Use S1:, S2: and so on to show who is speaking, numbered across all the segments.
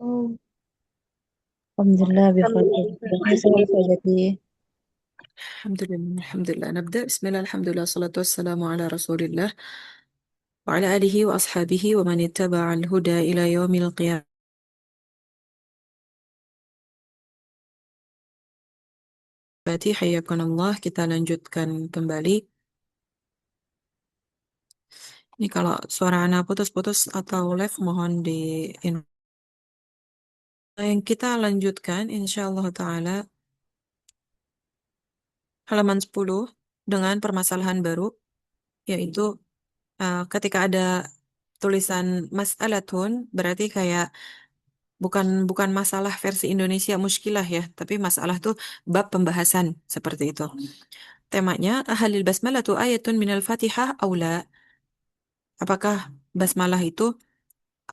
S1: Oh,
S2: Alhamdulillah بخير. كيف
S1: alhamdulillah.
S2: حالك؟
S3: الحمد لله الحمد لله نبدأ بسم الله الحمد لله والصلاة والسلام على رسول الله وعلى آله وأصحابه ومن اتبع الهدى إلى يوم القيامة. حياكم الله, kita lanjutkan kembali. Ini kalau suara anak putus-putus atau live mohon di yang kita lanjutkan insyaallah taala halaman 10 dengan permasalahan baru, yaitu ketika ada tulisan mas'alatun berarti kayak bukan bukan masalah versi Indonesia muskilah ya, tapi masalah tuh bab pembahasan seperti itu. Temanya ahalil basmalah tu ayatun minal Fatihah aula. Apakah basmalah itu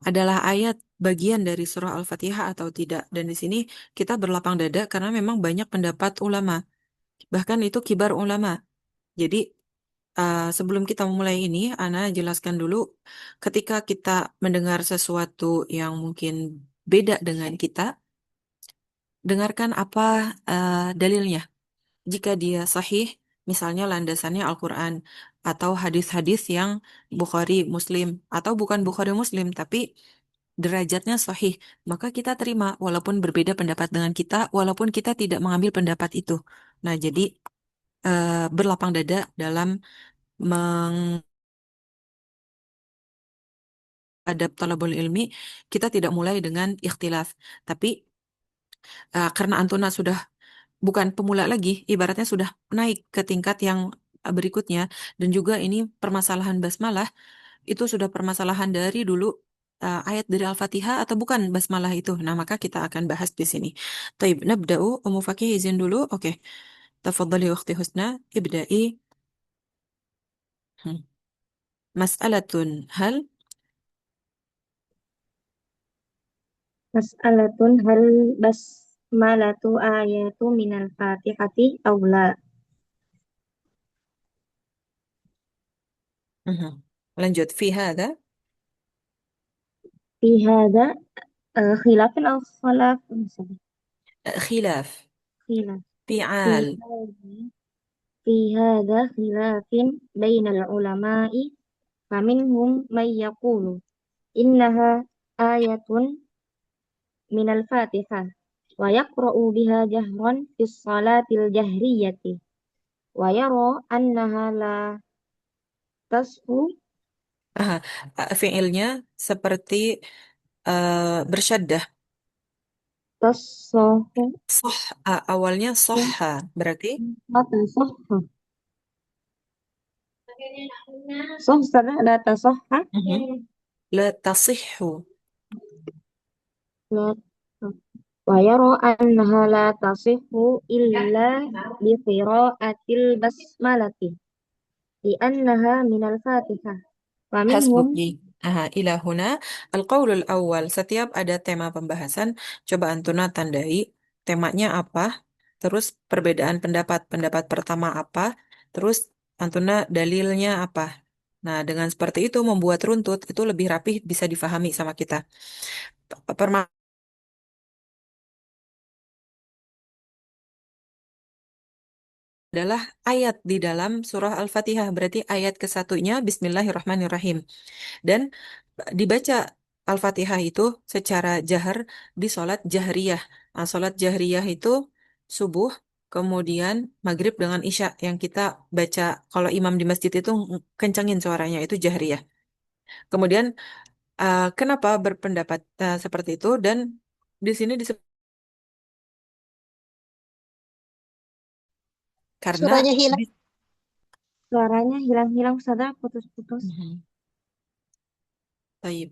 S3: adalah ayat bagian dari surah Al-Fatihah atau tidak? Dan di sini kita berlapang dada karena memang banyak pendapat ulama. Bahkan itu kibar ulama. Jadi sebelum kita memulai ini, Ana jelaskan dulu ketika kita mendengar sesuatu yang mungkin beda dengan kita, dengarkan apa dalilnya. Jika dia sahih, misalnya landasannya Al-Quran atau hadis-hadis yang Bukhari, Muslim, atau bukan Bukhari Muslim, tapi derajatnya sahih, maka kita terima walaupun berbeda pendapat dengan kita, walaupun kita tidak mengambil pendapat itu. Nah, jadi berlapang dada dalam menghadap talabul ilmi, kita tidak mulai dengan ikhtilaf. Tapi karena Antuna sudah bukan pemula lagi, ibaratnya sudah naik ke tingkat yang berikutnya, dan juga ini permasalahan basmalah itu sudah permasalahan dari dulu, ayat dari Al-Fatihah atau bukan basmalah itu. Nah, maka kita akan bahas di sini. Taib, nabda'u. Ummu Fakih izin dulu. Oke. Tafadhali ukhti Husna, ibda'i. Hmm. Mas'alatun hal.
S1: Mas'alatun hal basmalatu ayatu minal fatihati aula.
S3: Mhm. Lanjut. Fi hadha.
S1: Fi hada khilafin aw khalaf.
S3: Khilaf.
S1: Khilaf. Fi
S3: Fi'al.
S1: hada fi hada khilafin bainal ulama'i faminhum may yaqulu innaha ayatun minal fatihah wa yaqra'u biha jahran fis salatil jahriyati wa yara annaha la tasfu
S3: Aha. Fi'ilnya seperti bersyaddah.
S1: tasawfu
S3: Soh, awalnya sohha. Berarti
S1: la tasahha sah sana la tasahha
S3: mhm, la tasihhu.
S1: la wa yara annaha la tasihhu illa bi qiraatil basmalati li annaha minal fatihah wa minhum
S3: Hasbuki. Aha, ila huna. Al-qaulul awal. Setiap ada tema pembahasan, coba Antuna tandai temanya apa, terus perbedaan pendapat. Pendapat pertama apa, terus Antuna dalilnya apa. Nah, dengan seperti itu membuat runtut itu lebih rapih, bisa difahami sama kita. Perma adalah ayat di dalam surah Al-Fatihah. Berarti ayat kesatunya Bismillahirrahmanirrahim. Dan dibaca Al-Fatihah itu secara jahar di sholat jahriyah. Nah, sholat jahriyah itu subuh, kemudian maghrib dengan isya yang kita baca kalau imam di masjid itu kencangin suaranya itu jahriyah. Kemudian kenapa berpendapat seperti itu dan di sini disebut karena
S2: Suaranya hilang.
S1: suaranya hilang-hilang sadar putus-putus.
S3: Mhm. Taib.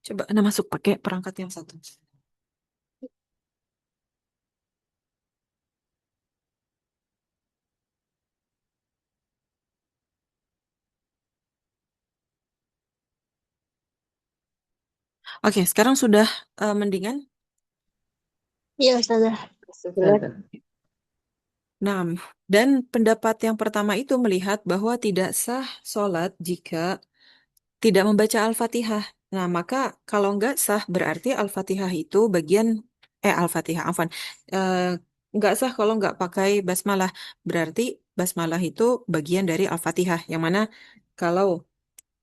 S3: Coba Anda masuk pakai perangkat yang satu. Oke, sekarang sudah mendingan.
S2: Iya, Ustazah.
S1: Astagfirullah.
S3: Nah, dan pendapat yang pertama itu melihat bahwa tidak sah sholat jika tidak membaca Al-Fatihah. Nah, maka kalau nggak sah berarti Al-Fatihah itu bagian Al-Fatihah, afwan. Eh, nggak sah kalau nggak pakai basmalah. Berarti basmalah itu bagian dari Al-Fatihah. Yang mana kalau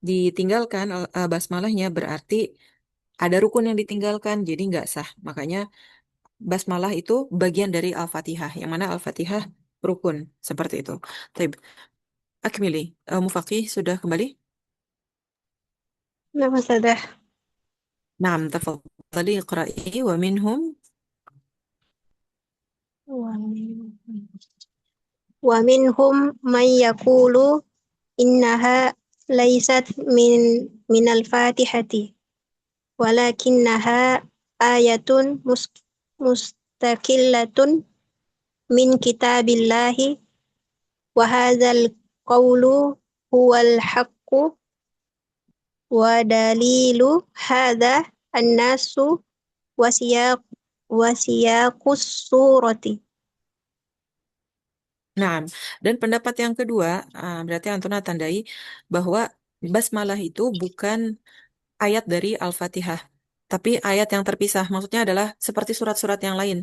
S3: ditinggalkan basmalahnya berarti ada rukun yang ditinggalkan, jadi nggak sah. Makanya basmalah itu bagian dari Al-Fatihah. Yang mana Al-Fatihah rukun seperti itu. Taib. Akmili. Mufaqih sudah kembali?
S2: نعم أستاذة.
S3: نعم تفضلي اقرأي ومنهم.
S2: ومنهم من يقول إنها ليست من الفاتحة ولكنها آية مستقلة من كتاب الله وهذا القول هو الحق ودليل هذا الناس وسياق السورة.
S3: Nah, dan pendapat yang kedua, berarti Antuna tandai bahwa basmalah itu bukan ayat dari Al-Fatihah, tapi ayat yang terpisah. Maksudnya adalah seperti surat-surat yang lain.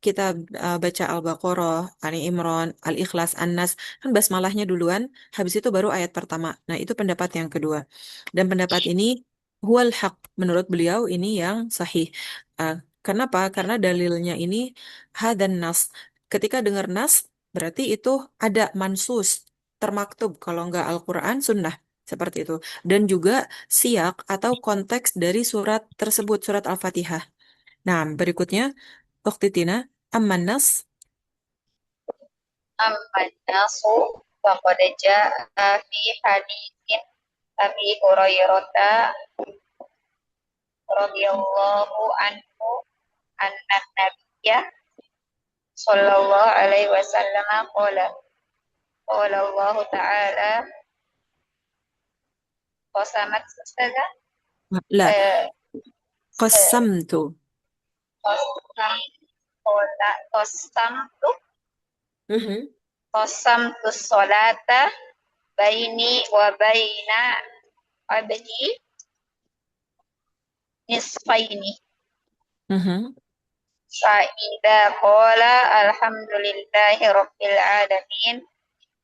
S3: Kita baca Al-Baqarah, Ali Imran, Al-Ikhlas, An-Nas, kan basmalahnya duluan, habis itu baru ayat pertama. Nah, itu pendapat yang kedua. Dan pendapat ini huwal haq, menurut beliau ini yang sahih. Uh, Kenapa? Karena dalilnya ini hadan nas. Ketika dengar nas, berarti itu ada mansus, termaktub. Kalau nggak Al-Quran, sunnah. Seperti itu. Dan juga siak atau konteks dari surat tersebut, surat Al-Fatihah. Nah, berikutnya, Uktitina, amman nas.
S1: أما الناس فقد جاء في حديث أبي هريرة رضي الله عنه أن النبي صلى الله عليه وسلم قال قال الله تعالى قسمت أستاذة
S3: La,
S1: آه،
S3: qasamtu.
S1: قسم قسمت
S3: Mhm.
S1: قسمت الصلاة بيني وبين عبدي نصفين
S3: Mhm.
S1: فإذا قال الحمد لله رب العالمين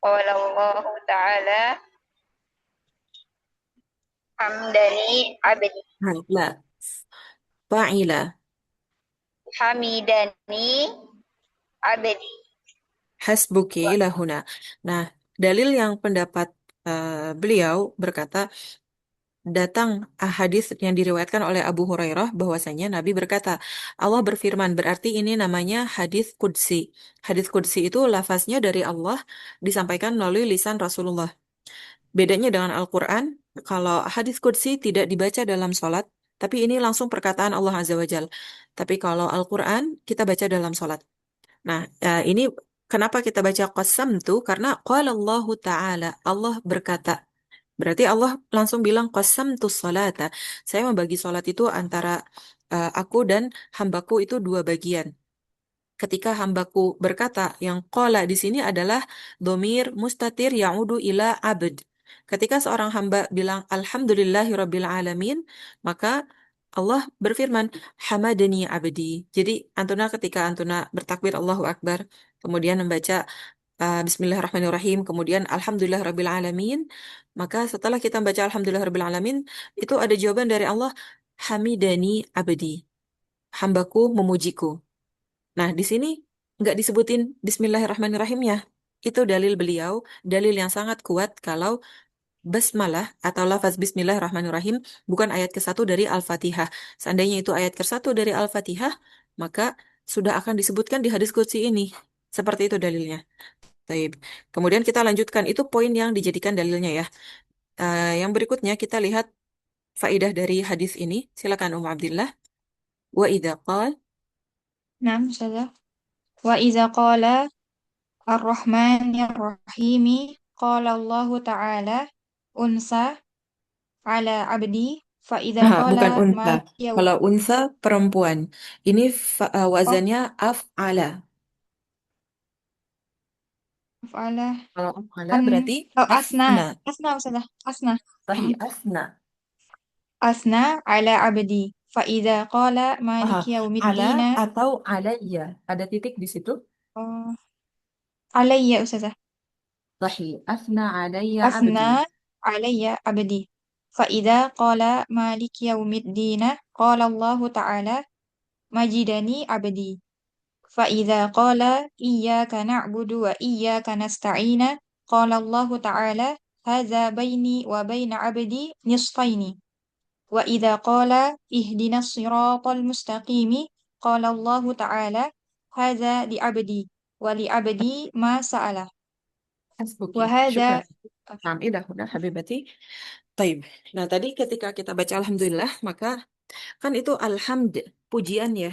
S1: قال الله تعالى حمدني عبدي
S3: La, fa'ila.
S1: حمدني عبدي.
S3: Hasbuki lahuna. Nah, dalil yang pendapat beliau berkata, datang hadis yang diriwayatkan oleh Abu Hurairah bahwasanya Nabi berkata, Allah berfirman, berarti ini namanya hadis qudsi. Hadis qudsi itu lafaznya dari Allah disampaikan melalui lisan Rasulullah. Bedanya dengan Al-Quran, kalau hadis qudsi tidak dibaca dalam sholat, tapi ini langsung perkataan Allah Azza wa Jal. Tapi kalau Al-Quran, kita baca dalam sholat. Nah, ini kenapa kita baca qasam tuh? Karena qala Allahu Ta'ala, Allah berkata. Berarti Allah langsung bilang qasam tu salata. Saya membagi sholat itu antara aku dan hambaku itu dua bagian. Ketika hambaku berkata, yang qala di sini adalah domir mustatir ya'udu ila abd. Ketika seorang hamba bilang alhamdulillahi rabbil alamin, maka Allah berfirman hamadani abdi. Jadi antuna ketika antuna bertakbir Allahu Akbar, kemudian membaca Bismillahirrahmanirrahim, kemudian Alhamdulillah Rabbil Alamin, maka setelah kita membaca Alhamdulillah Rabbil Alamin, itu ada jawaban dari Allah, Hamidani abdi, hambaku memujiku. Nah, di sini nggak disebutin Bismillahirrahmanirrahimnya. Itu dalil beliau, dalil yang sangat kuat kalau basmalah atau lafaz Bismillahirrahmanirrahim bukan ayat ke-1 dari Al-Fatihah. Seandainya itu ayat ke-1 dari Al-Fatihah, maka sudah akan disebutkan di hadis qudsi ini. Seperti itu dalilnya. Taib. Kemudian kita lanjutkan, itu poin yang dijadikan dalilnya ya. Yang berikutnya kita lihat faidah dari hadis ini. Silakan Abdillah. Wa idza qal.
S4: نعم أستاذة. وإذا قال الرحمن الرحيم قال الله تعالى أنثى على عبدي فإذا قال
S3: Bukan unta.
S4: مالك يوم
S3: Kalau unsa perempuan. Ini wazannya af'ala.
S4: أفعل
S3: Kalau af'ala
S4: أن
S3: berarti
S4: أو
S3: asna.
S4: أثنى أثنى أستاذة أثنى
S3: Sahih asna.
S4: asna ala abdi. Fa'idha qala
S3: Aha,
S4: malik
S3: ala
S4: yaumiddina.
S3: atau alayya. Ada titik di situ.
S4: Oh, alayya Ustazah.
S3: Sahih. Asna alayya abdi.
S4: Asna alayya abdi. Fa'idha qala malik yaumiddina. Qala Allah Ta'ala majidani abdi. فإذا قال إياك نعبد وإياك نستعين قال الله تعالى هذا بيني وبين عبدي نصفين وإذا قال اهدنا الصراط المستقيم قال الله تعالى هذا لعبدي ولعبدي ما سأله
S3: Hasbuki. Syukran.
S4: وهذا
S3: Nah, udah Habibati. Taib. Nah, tadi ketika kita baca Alhamdulillah, maka kan itu alhamd, pujian ya.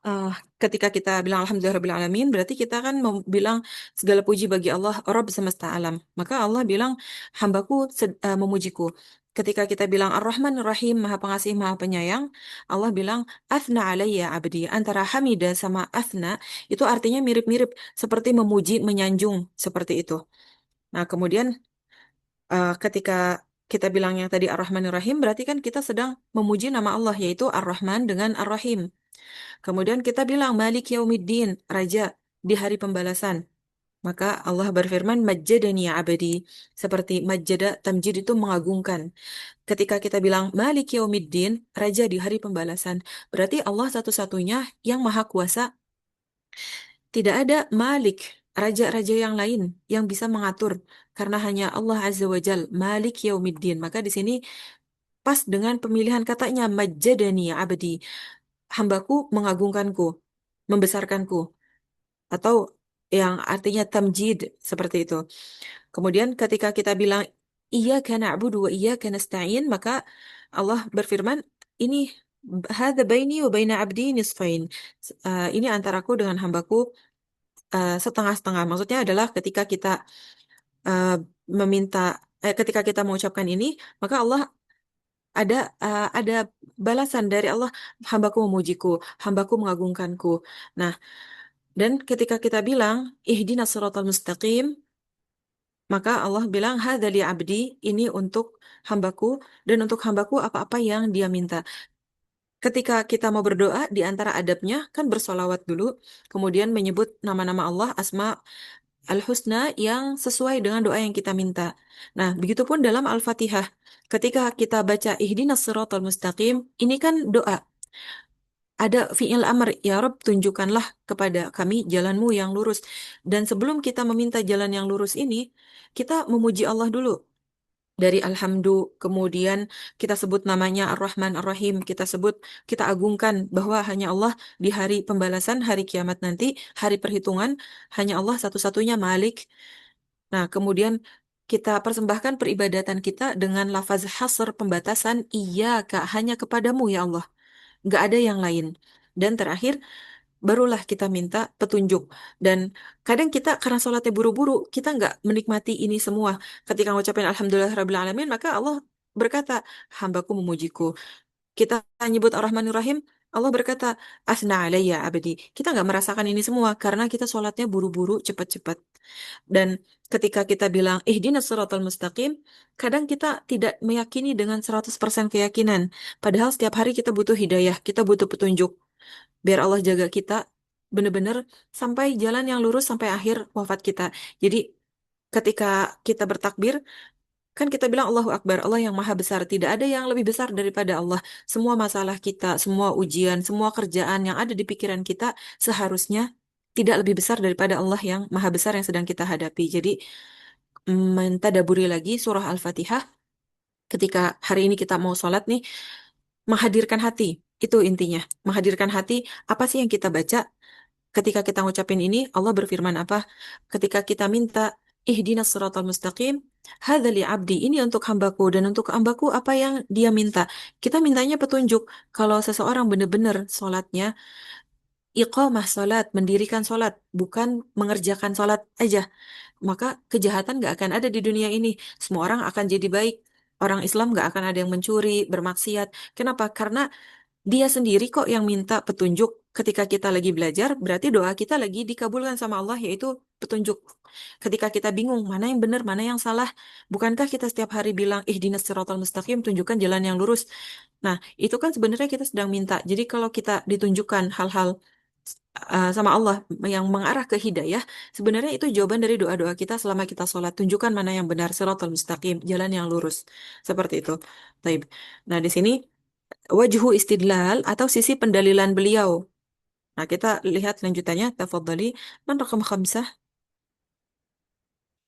S3: Eh, Ketika kita bilang Alhamdulillahirrahmanirrahim, berarti kita kan mau bilang segala puji bagi Allah, Rabb semesta alam. Maka Allah bilang, hambaku memujiku. Ketika kita bilang Ar-Rahman Ar-Rahim, Maha Pengasih, Maha Penyayang, Allah bilang, Athna alayya abdi. Antara hamidah sama athna, itu artinya mirip-mirip, seperti memuji, menyanjung, seperti itu. Nah, kemudian ketika kita bilang yang tadi Ar-Rahman Ar-Rahim, berarti kan kita sedang memuji nama Allah, yaitu Ar-Rahman dengan Ar-Rahim. Kemudian kita bilang Malik Yaumiddin, Raja di hari pembalasan. Maka Allah berfirman Majjadani ya abadi. Seperti majjada, tamjid itu mengagungkan. Ketika kita bilang Malik Yaumiddin, Raja di hari pembalasan, berarti Allah satu-satunya yang maha kuasa. Tidak ada Malik, raja-raja yang lain yang bisa mengatur. Karena hanya Allah Azza wa Jal, Malik Yaumiddin. Maka di sini pas dengan pemilihan katanya Majjadani ya abadi. Hambaku mengagungkanku, membesarkanku, atau yang artinya tamjid seperti itu. Kemudian ketika kita bilang iyyaka na'budu wa iyyaka nasta'in, maka Allah berfirman, ini hadza baini wa baina abdi nisfain. Ini antaraku dengan hambaku setengah-setengah. Maksudnya adalah ketika kita uh, meminta ketika kita mengucapkan ini, maka Allah ada balasan dari Allah, hambaku memujiku, hambaku mengagungkanku. Nah, dan ketika kita bilang ihdinas siratal mustaqim, maka Allah bilang hadza li abdi, ini untuk hambaku, dan untuk hambaku apa-apa yang dia minta. Ketika kita mau berdoa, di antara adabnya kan bersolawat dulu, kemudian menyebut nama-nama Allah, asma al-husna yang sesuai dengan doa yang kita minta. Nah, begitupun dalam Al-Fatihah. Ketika kita baca ihdinas siratal mustaqim, ini kan doa. Ada fi'il amr, ya Rob, tunjukkanlah kepada kami jalanmu yang lurus. Dan sebelum kita meminta jalan yang lurus ini, kita memuji Allah dulu. Dari Alhamdu, kemudian kita sebut namanya Ar-Rahman Ar-Rahim, kita agungkan bahwa hanya Allah di hari pembalasan, hari kiamat nanti, hari perhitungan, hanya Allah satu-satunya Malik. Nah, kemudian kita persembahkan peribadatan kita dengan lafaz hasr, pembatasan, iya kak, hanya kepadamu ya Allah. Nggak ada yang lain. Dan terakhir, barulah kita minta petunjuk. Dan kadang kita karena sholatnya buru-buru, kita nggak menikmati ini semua. Ketika ngucapin Alhamdulillah Rabbil Alamin, maka Allah berkata, hambaku memujiku. Kita nyebut Ar-Rahmanir Rahim, Allah berkata, Asna alayya abdi. Kita nggak merasakan ini semua karena kita sholatnya buru-buru, cepat-cepat. Dan ketika kita bilang, ihdinas siratal mustaqim, kadang kita tidak meyakini dengan 100% keyakinan. Padahal setiap hari kita butuh hidayah, kita butuh petunjuk. Biar Allah jaga kita benar-benar sampai jalan yang lurus sampai akhir wafat kita. Jadi ketika kita bertakbir, kan kita bilang Allahu Akbar, Allah yang maha besar. Tidak ada yang lebih besar daripada Allah. Semua masalah kita, semua ujian, semua kerjaan yang ada di pikiran kita seharusnya tidak lebih besar daripada Allah yang maha besar yang sedang kita hadapi. Jadi mentadaburi lagi surah Al-Fatihah ketika hari ini kita mau sholat nih, menghadirkan hati. Itu intinya. Menghadirkan hati, apa sih yang kita baca? Ketika kita ngucapin ini, Allah berfirman apa? Ketika kita minta, ihdinas siratal mustaqim, hadza li abdi, ini untuk hambaku, dan untuk hambaku apa yang dia minta. Kita mintanya petunjuk. Kalau seseorang benar-benar sholatnya, iqamah sholat, mendirikan sholat, bukan mengerjakan sholat aja, maka kejahatan gak akan ada di dunia ini. Semua orang akan jadi baik. Orang Islam gak akan ada yang mencuri, bermaksiat. Kenapa? Karena dia sendiri kok yang minta petunjuk ketika kita lagi belajar, berarti doa kita lagi dikabulkan sama Allah, yaitu petunjuk. Ketika kita bingung mana yang benar, mana yang salah, bukankah kita setiap hari bilang ihdinas siratal mustaqim, tunjukkan jalan yang lurus. Nah, itu kan sebenarnya kita sedang minta. Jadi kalau kita ditunjukkan hal-hal sama Allah yang mengarah ke hidayah, sebenarnya itu jawaban dari doa-doa kita selama kita sholat. Tunjukkan mana yang benar, siratal mustaqim, jalan yang lurus. Seperti itu. Taib. Nah, di sini wajhu istidlal atau sisi pendalilan beliau. Nah, kita lihat lanjutannya. Tafadhali. Man rakam khamsah?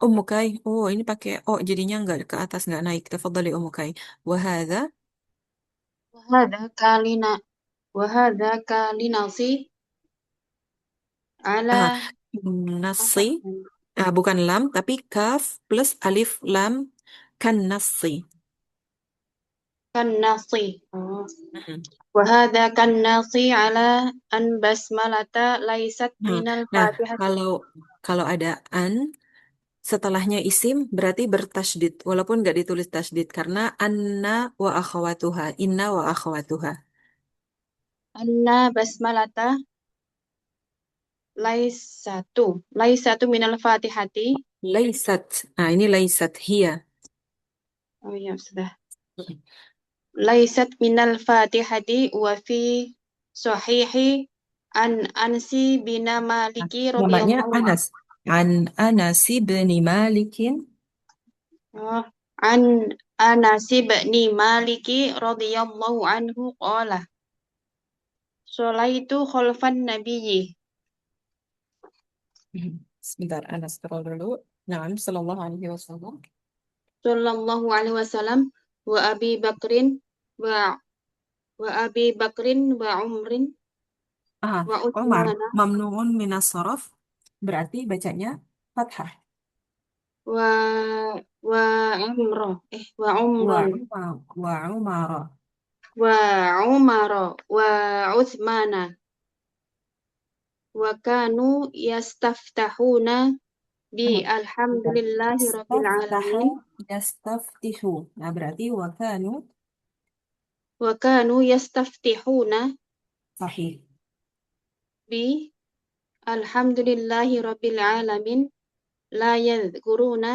S3: Ummu Kai. Oh, ini pakai oh jadinya nggak ke atas, nggak naik. Tafadhali Ummu Kai. Wahada.
S5: وهذا كالنا وهذا كالنص
S3: Ah,
S5: على
S3: nasi.
S5: apa
S3: Bukan lam, tapi kaf plus alif lam kan nasi.
S5: كالنص oh.
S3: Mm-mm.
S5: وهذا كالنص على أن بسملة ليست
S3: Nah,
S5: من
S3: nah,
S5: الفاتحة
S3: kalau kalau ada an setelahnya isim berarti bertasydid walaupun nggak ditulis tasydid karena anna wa akhawatuha, inna wa akhawatuha.
S5: أن بسملة ليست من الفاتحة
S3: Laisat. Nah, ini laisat hiya.
S5: oh ya sudah ليست من الفاتحة وفي صحيح عن أنس بن
S3: Nah,
S5: مالك رضي
S3: namanya
S5: الله عنه
S3: Anas. An Anas bin Malikin.
S5: عن أنس بن مالك رضي الله عنه قال صليت خلف النبي
S3: Sebentar, Anas scroll dulu. Naam, sallallahu alaihi wasallam.
S5: صلى الله عليه وسلم وأبي بكر و وأبي بكر وعمر
S3: Umar,
S5: وعثمان
S3: mamnuun minas sorof, berarti bacanya fathah.
S5: و وعمر وعمر
S3: Wa Umara.
S5: وعمر وعثمان وكانوا يستفتحون بالحمد لله رب
S3: Istaftaha
S5: العالمين
S3: yastaftihu. Nah, berarti wakanu
S5: وكانوا يستفتحون
S3: sahih.
S5: بالحمد لله رب العالمين لا يذكرون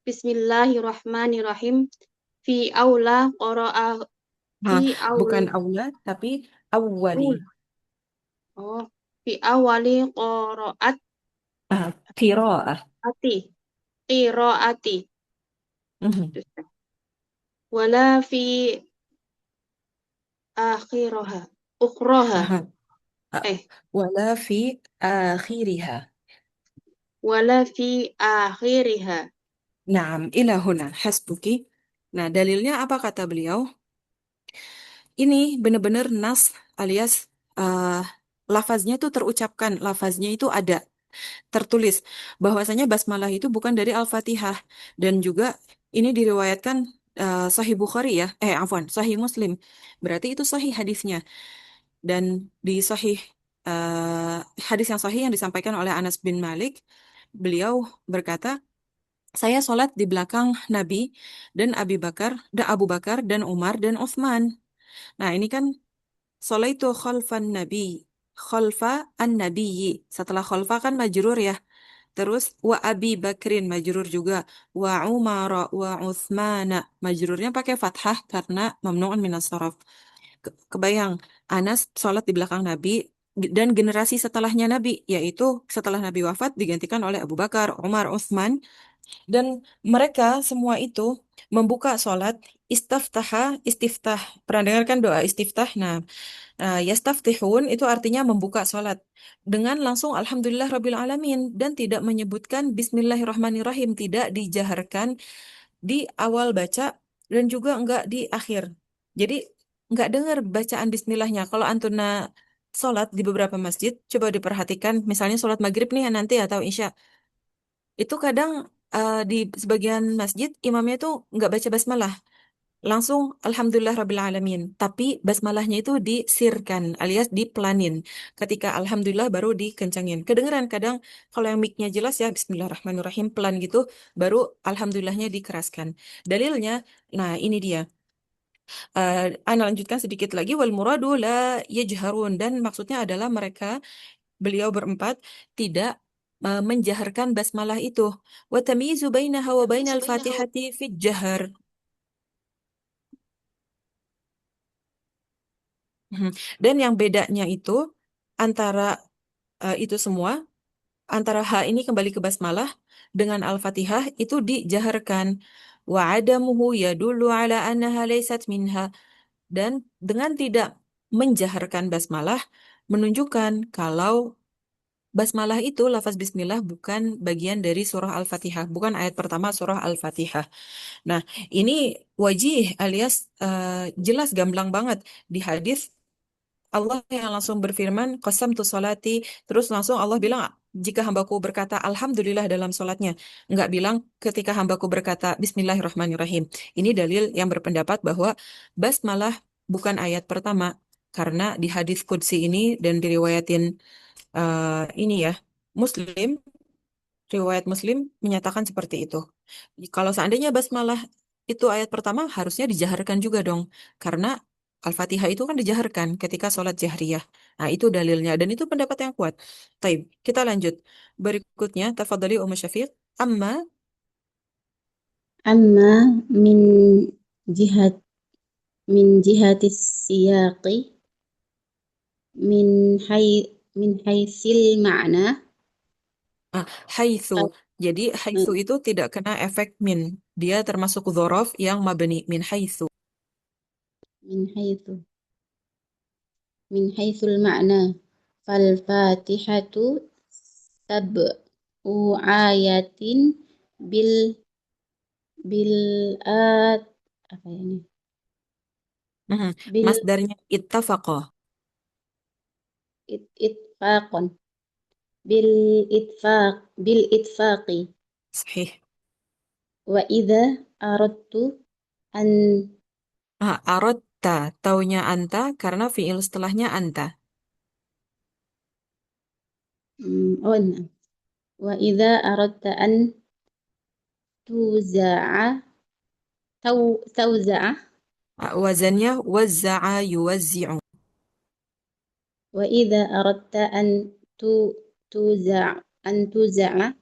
S5: بسم الله الرحمن الرحيم في أولى قراءة
S3: Nah,
S5: في
S3: bukan
S5: أول
S3: aula, tapi awwali.
S5: oh في أول قراءة
S3: Qiraah.
S5: قراءة
S3: Mhm.
S5: ولا في آخرها أخرها
S3: Aha. Ah,
S5: eh
S3: Wala fi akhiriha.
S5: ولا في آخرها
S3: Naam, ila huna hasbuki. Nah, dalilnya apa kata beliau? Ini benar-benar nas alias uh, lafaznya itu terucapkan, lafaznya itu ada, tertulis bahwasanya basmalah itu bukan dari Al-Fatihah dan juga ini diriwayatkan Sahih Bukhari ya, afwan, Sahih Muslim. Berarti itu sahih hadisnya dan di sahih uh, hadis yang sahih yang disampaikan oleh Anas bin Malik, beliau berkata, saya sholat di belakang Nabi dan Abu Bakar dan Umar dan Utsman. Nah, ini kan Solaitu khalfan nabi. Khalfa an nabiyyi. Setelah khalfa kan majrur ya. Terus wa Abi Bakrin majrur juga. Wa Umar wa Uthmana. Majrurnya pakai fathah karena mamnu'un minas saraf. Kebayang, Anas sholat di belakang Nabi dan generasi setelahnya Nabi, yaitu setelah Nabi wafat digantikan oleh Abu Bakar, Umar, Uthman, dan mereka semua itu membuka sholat istiftah. Pernah dengar kan doa istiftah? Nah, yastaftihun itu artinya membuka sholat dengan langsung Alhamdulillah Rabbil Alamin dan tidak menyebutkan Bismillahirrahmanirrahim, tidak dijaharkan di awal baca dan juga enggak di akhir. Jadi enggak dengar bacaan Bismillahnya. Kalau antuna sholat di beberapa masjid, coba diperhatikan, misalnya sholat maghrib nih nanti atau isya, itu kadang di sebagian masjid imamnya itu enggak baca basmalah. Langsung Alhamdulillah Rabbil Alamin. Tapi basmalahnya itu disirkan alias dipelanin. Ketika Alhamdulillah baru dikencangin. Kedengeran kadang kalau yang mic-nya jelas ya Bismillahirrahmanirrahim pelan gitu. Baru Alhamdulillahnya dikeraskan. Dalilnya, nah ini dia. Ana lanjutkan sedikit lagi. Wal muradu la yajharun. Dan maksudnya adalah mereka, beliau berempat, tidak menjaharkan basmalah itu. Wa tamyizu bainaha wa bainal Fatihati fi jahar. Mhm. Dan yang bedanya itu antara itu semua, antara ha ini kembali ke basmalah dengan Al-Fatihah itu dijaharkan. Wa adamuhu yadullu ala annaha laysat minha. Dan dengan tidak menjaharkan basmalah menunjukkan kalau basmalah itu lafaz bismillah bukan bagian dari surah Al-Fatihah, bukan ayat pertama surah Al-Fatihah. Nah, ini wajih alias jelas gamblang banget di hadis Allah yang langsung berfirman, qasamtu salati, terus langsung Allah bilang, jika hambaku berkata Alhamdulillah dalam salatnya, nggak bilang ketika hambaku berkata Bismillahirrahmanirrahim. Ini dalil yang berpendapat bahwa basmalah bukan ayat pertama, karena di hadis qudsi ini dan diriwayatin ini ya, Muslim, riwayat Muslim menyatakan seperti itu. Kalau seandainya basmalah itu ayat pertama, harusnya dijaharkan juga dong. Karena Al-Fatihah itu kan dijaharkan ketika sholat jahriyah. Nah, itu dalilnya. Dan itu pendapat yang kuat. Taib, kita lanjut. Berikutnya, tafadhali Ummu Syafiq. Amma,
S5: Amma min jihat min jihatis siyaqi min hay min haysil ma'na
S3: haitsu. Jadi, haitsu itu tidak kena efek min. Dia termasuk dzaraf yang mabni min haitsu.
S5: min haythu min haythul ma'na fal fatihatu sab'u ayatin bil bil at apa ya ini
S3: Mhm.
S5: bil
S3: Masdarnya ittafaqah.
S5: itfaqon bil bil itfaqi
S3: Sahih.
S5: wa idza aradtu an
S3: Arotta, taunya anta karena fiil setelahnya anta.
S5: oh nah. Wa idza aradta an tuza'a tauza'a
S3: Wazannya wazza'a yuwazzi'u.
S5: wa idza aradta an tu tuza'a an tuza'a
S3: Ah,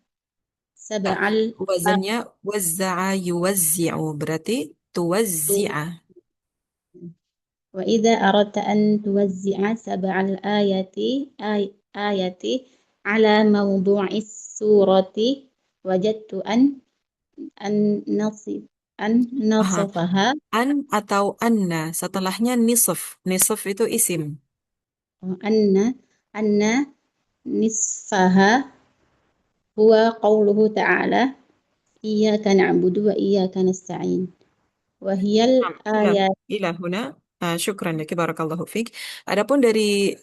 S5: sab'al
S3: wazannya wazza'a yuwazzi'u. Berarti
S5: faqtu
S3: tuwazzi'a.
S5: wa idza aradta an tuwazzi'a sab'al ayati ala mawdu'is surati wajadtu an nasib an
S3: Aha.
S5: nasafaha
S3: An atau anna. Setelahnya nisf. Nisf itu isim.
S5: anna anna nisfaha huwa qauluhu ta'ala iyyaka na'budu wa iyyaka nasta'in wa hiyal
S3: Ila,
S5: ayat
S3: ila huna. Syukran ya, barakallahu fiik. Adapun dari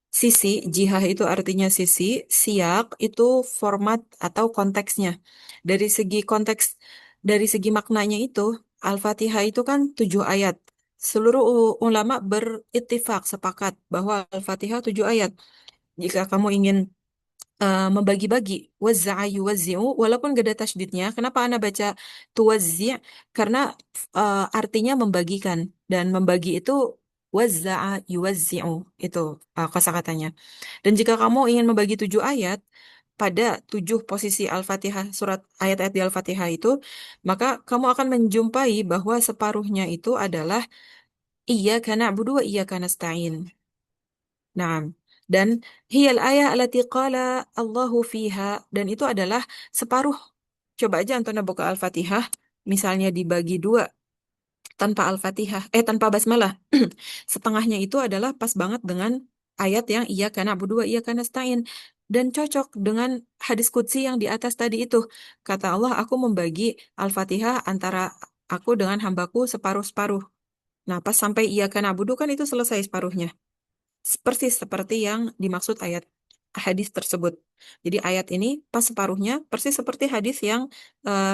S3: sisi, jihah itu artinya sisi, siyak itu format atau konteksnya. Dari segi konteks, dari segi maknanya itu, Al-Fatihah itu kan 7 ayat. Seluruh ulama berittifaq, sepakat bahwa Al-Fatihah 7 ayat. Jika kamu ingin membagi-bagi, wazza'a yuwazzi'u, walaupun gak ada tasydidnya, kenapa Anda baca tuwazzi'? Karena artinya membagikan, dan membagi itu wazza'a yuwazzi'u, itu kosakatanya. Dan jika kamu ingin membagi 7 ayat pada 7 posisi Al-Fatihah, surat ayat-ayat di Al-Fatihah itu, maka kamu akan menjumpai bahwa separuhnya itu adalah iyyaka na'budu wa iyyaka nasta'in. Nah, dan hiyal ayah allati qala Allahu fiha, dan itu adalah separuh. Coba aja Antona buka Al-Fatihah, misalnya dibagi 2 tanpa Al-Fatihah, tanpa basmalah. Setengahnya itu adalah pas banget dengan ayat yang iyyaka na'budu wa iyyaka nasta'in, dan cocok dengan hadis qudsi yang di atas tadi itu. Kata Allah, aku membagi Al-Fatihah antara aku dengan hambaku separuh-separuh. Nah, pas sampai iyyaka na'budu kan itu selesai separuhnya. Persis seperti yang dimaksud ayat hadis tersebut. Jadi ayat ini pas separuhnya persis seperti hadis yang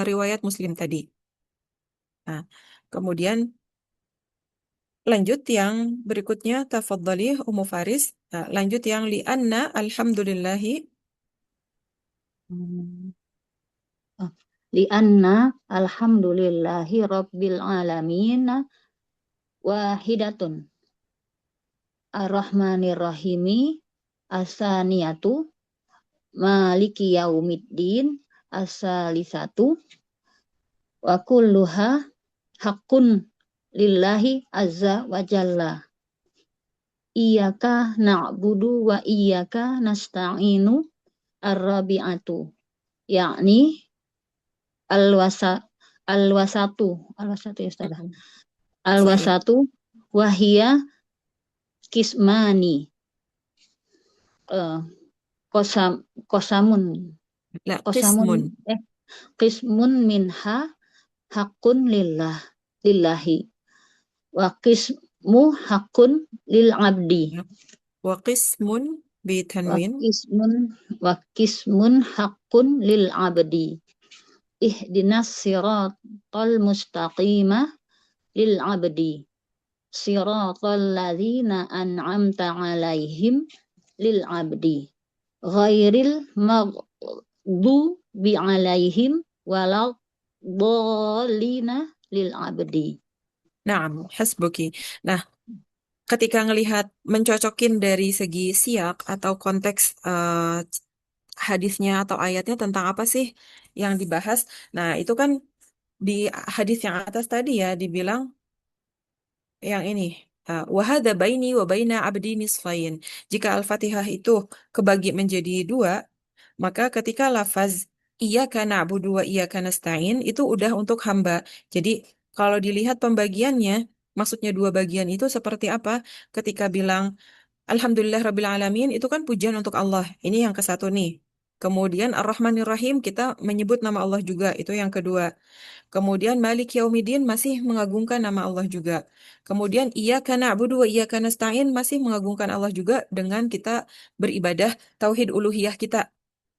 S3: riwayat Muslim tadi. Nah, kemudian lanjut yang berikutnya, tafadhali Ummu Faris. Nah, lanjut yang li'anna alhamdulillahi.
S6: li'anna alhamdulillahi rabbil alamin wahidatun ar-rahmanir rahimi asaniyatu maliki yaumiddin as-salisatu wa kulluha haqqun lillahi azza wa jalla. Iyyaka na'budu wa iyyaka nasta'inu ar-rabi'atu, yakni al-wasa al-wasatu ya Ustazah.
S3: Sahih.
S6: Al-wasatu wahia kismani kosam kosamun
S3: La,
S6: kosamun
S3: qismun.
S6: qismun minha hakun lillahi wa qismu hakun lil abdi
S3: Wa qismun bi
S6: wa
S3: tanwin.
S6: qismun hakun lil abdi ihdinas siratal mustaqima lil abdi siratal ladzina an'amta alaihim lil abdi ghairil maghdubi alaihim walad dhalina lil abdi.
S3: Naam, hasbuki. Nah, ketika ngelihat mencocokin dari segi siyak atau konteks hadisnya atau ayatnya tentang apa sih yang dibahas. Nah, itu kan di hadis yang atas tadi ya dibilang yang ini wahada baini wa baina abdi nisfain. Jika Al-Fatihah itu kebagi menjadi dua, maka ketika lafaz iyyaka na'budu wa iyyaka nasta'in itu udah untuk hamba. Jadi kalau dilihat pembagiannya, maksudnya dua bagian itu seperti apa? Ketika bilang Alhamdulillah Rabbil Alamin itu kan pujian untuk Allah. Ini yang ke satu nih. Kemudian Ar-Rahmanir Rahim kita menyebut nama Allah juga. Itu yang kedua. Kemudian Malik Yaumiddin masih mengagungkan nama Allah juga. Kemudian Iyyaka na'budu wa iyyaka nasta'in masih mengagungkan Allah juga dengan kita beribadah tauhid uluhiyah kita.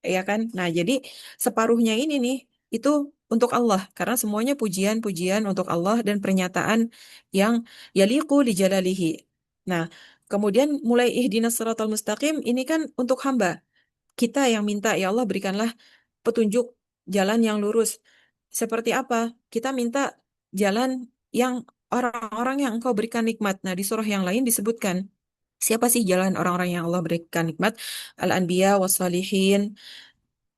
S3: Ya kan? Nah, jadi separuhnya ini nih itu untuk Allah karena semuanya pujian-pujian untuk Allah dan pernyataan yang yaliqu li jalalihi. Nah, kemudian mulai ihdinas siratal mustaqim ini kan untuk hamba. Kita yang minta ya Allah berikanlah petunjuk jalan yang lurus. Seperti apa? Kita minta jalan yang orang-orang yang Engkau berikan nikmat. Nah, di surah yang lain disebutkan siapa sih jalan orang-orang yang Allah berikan nikmat? Al-Anbiya was-Salihin.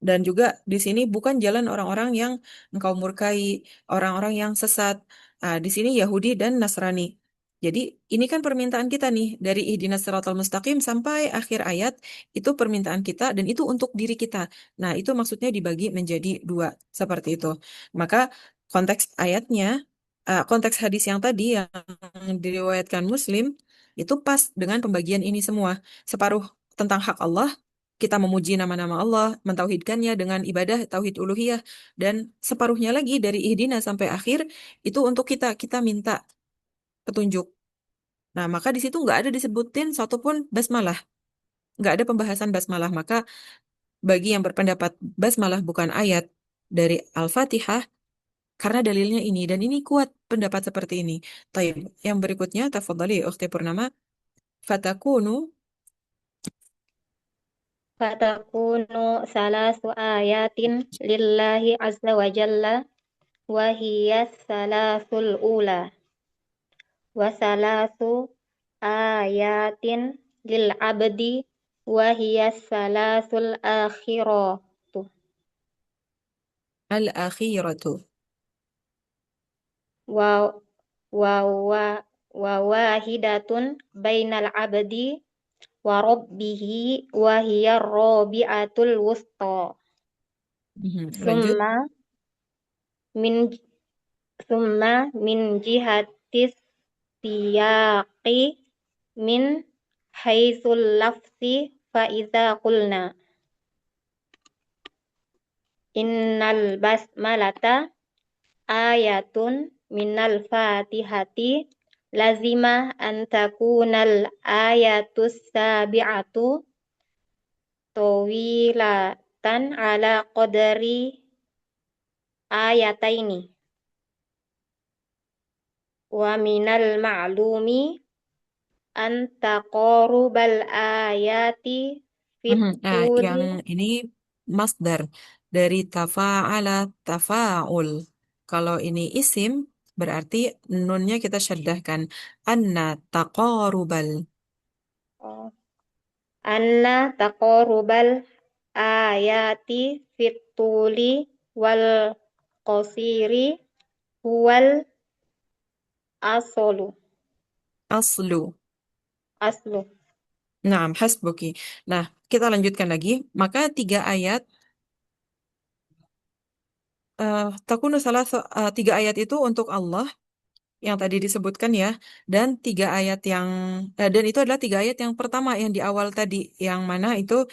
S3: Dan juga di sini bukan jalan orang-orang yang engkau murkai, orang-orang yang sesat. Di sini Yahudi dan Nasrani. Jadi ini kan permintaan kita nih dari ihdinas siratal mustaqim sampai akhir ayat itu permintaan kita dan itu untuk diri kita. Nah, itu maksudnya dibagi menjadi dua seperti itu. Maka konteks ayatnya, konteks hadis yang tadi yang diriwayatkan Muslim itu pas dengan pembagian ini semua. Separuh tentang hak Allah, kita memuji nama-nama Allah, mentauhidkannya dengan ibadah tauhid uluhiyah, dan separuhnya lagi dari ihdina sampai akhir itu untuk kita minta petunjuk. Nah, maka di situ nggak ada disebutin satupun basmalah, nggak ada pembahasan basmalah. Maka bagi yang berpendapat basmalah bukan ayat dari Al-Fatihah, karena dalilnya ini dan ini kuat pendapat seperti ini. Taib. Yang berikutnya, tafadhali Ukhti Purnama, fatakunu.
S2: Fatakunu salasu ayatin lillahi azza wa jalla wa hiya salasul ula wa salasu ayatin lil abdi wa hiya salasul akhiratu
S3: Al-akhiratu.
S2: wa wa wa wa wahidatun bainal abdi wa rabbihi wa hiya rabi'atul wusta
S3: Lanjut.
S2: summa min min jihatis siyaqi min haitsul lafzi fa idza qulna innal basmalata ayatun minal fatihati lazima an takunal ayatus sabi'atu tawilatan ala qadari ayataini wa minal ma'lumi an taqarubal ayati
S3: Nah, yang
S2: fituri
S3: ini masdar dari tafa'ala tafa'ul. Kalau ini isim berarti nunnya kita syaddahkan. Anna taqarubal.
S2: anna taqarubal ayati fituli wal qasiri huwal aslu.
S3: Aslu.
S2: Aslu.
S3: Nah, hasbuki. Nah, kita lanjutkan lagi. Maka tiga ayat itu untuk Allah yang tadi disebutkan ya, dan dan itu adalah tiga ayat yang pertama yang di awal tadi, yang mana itu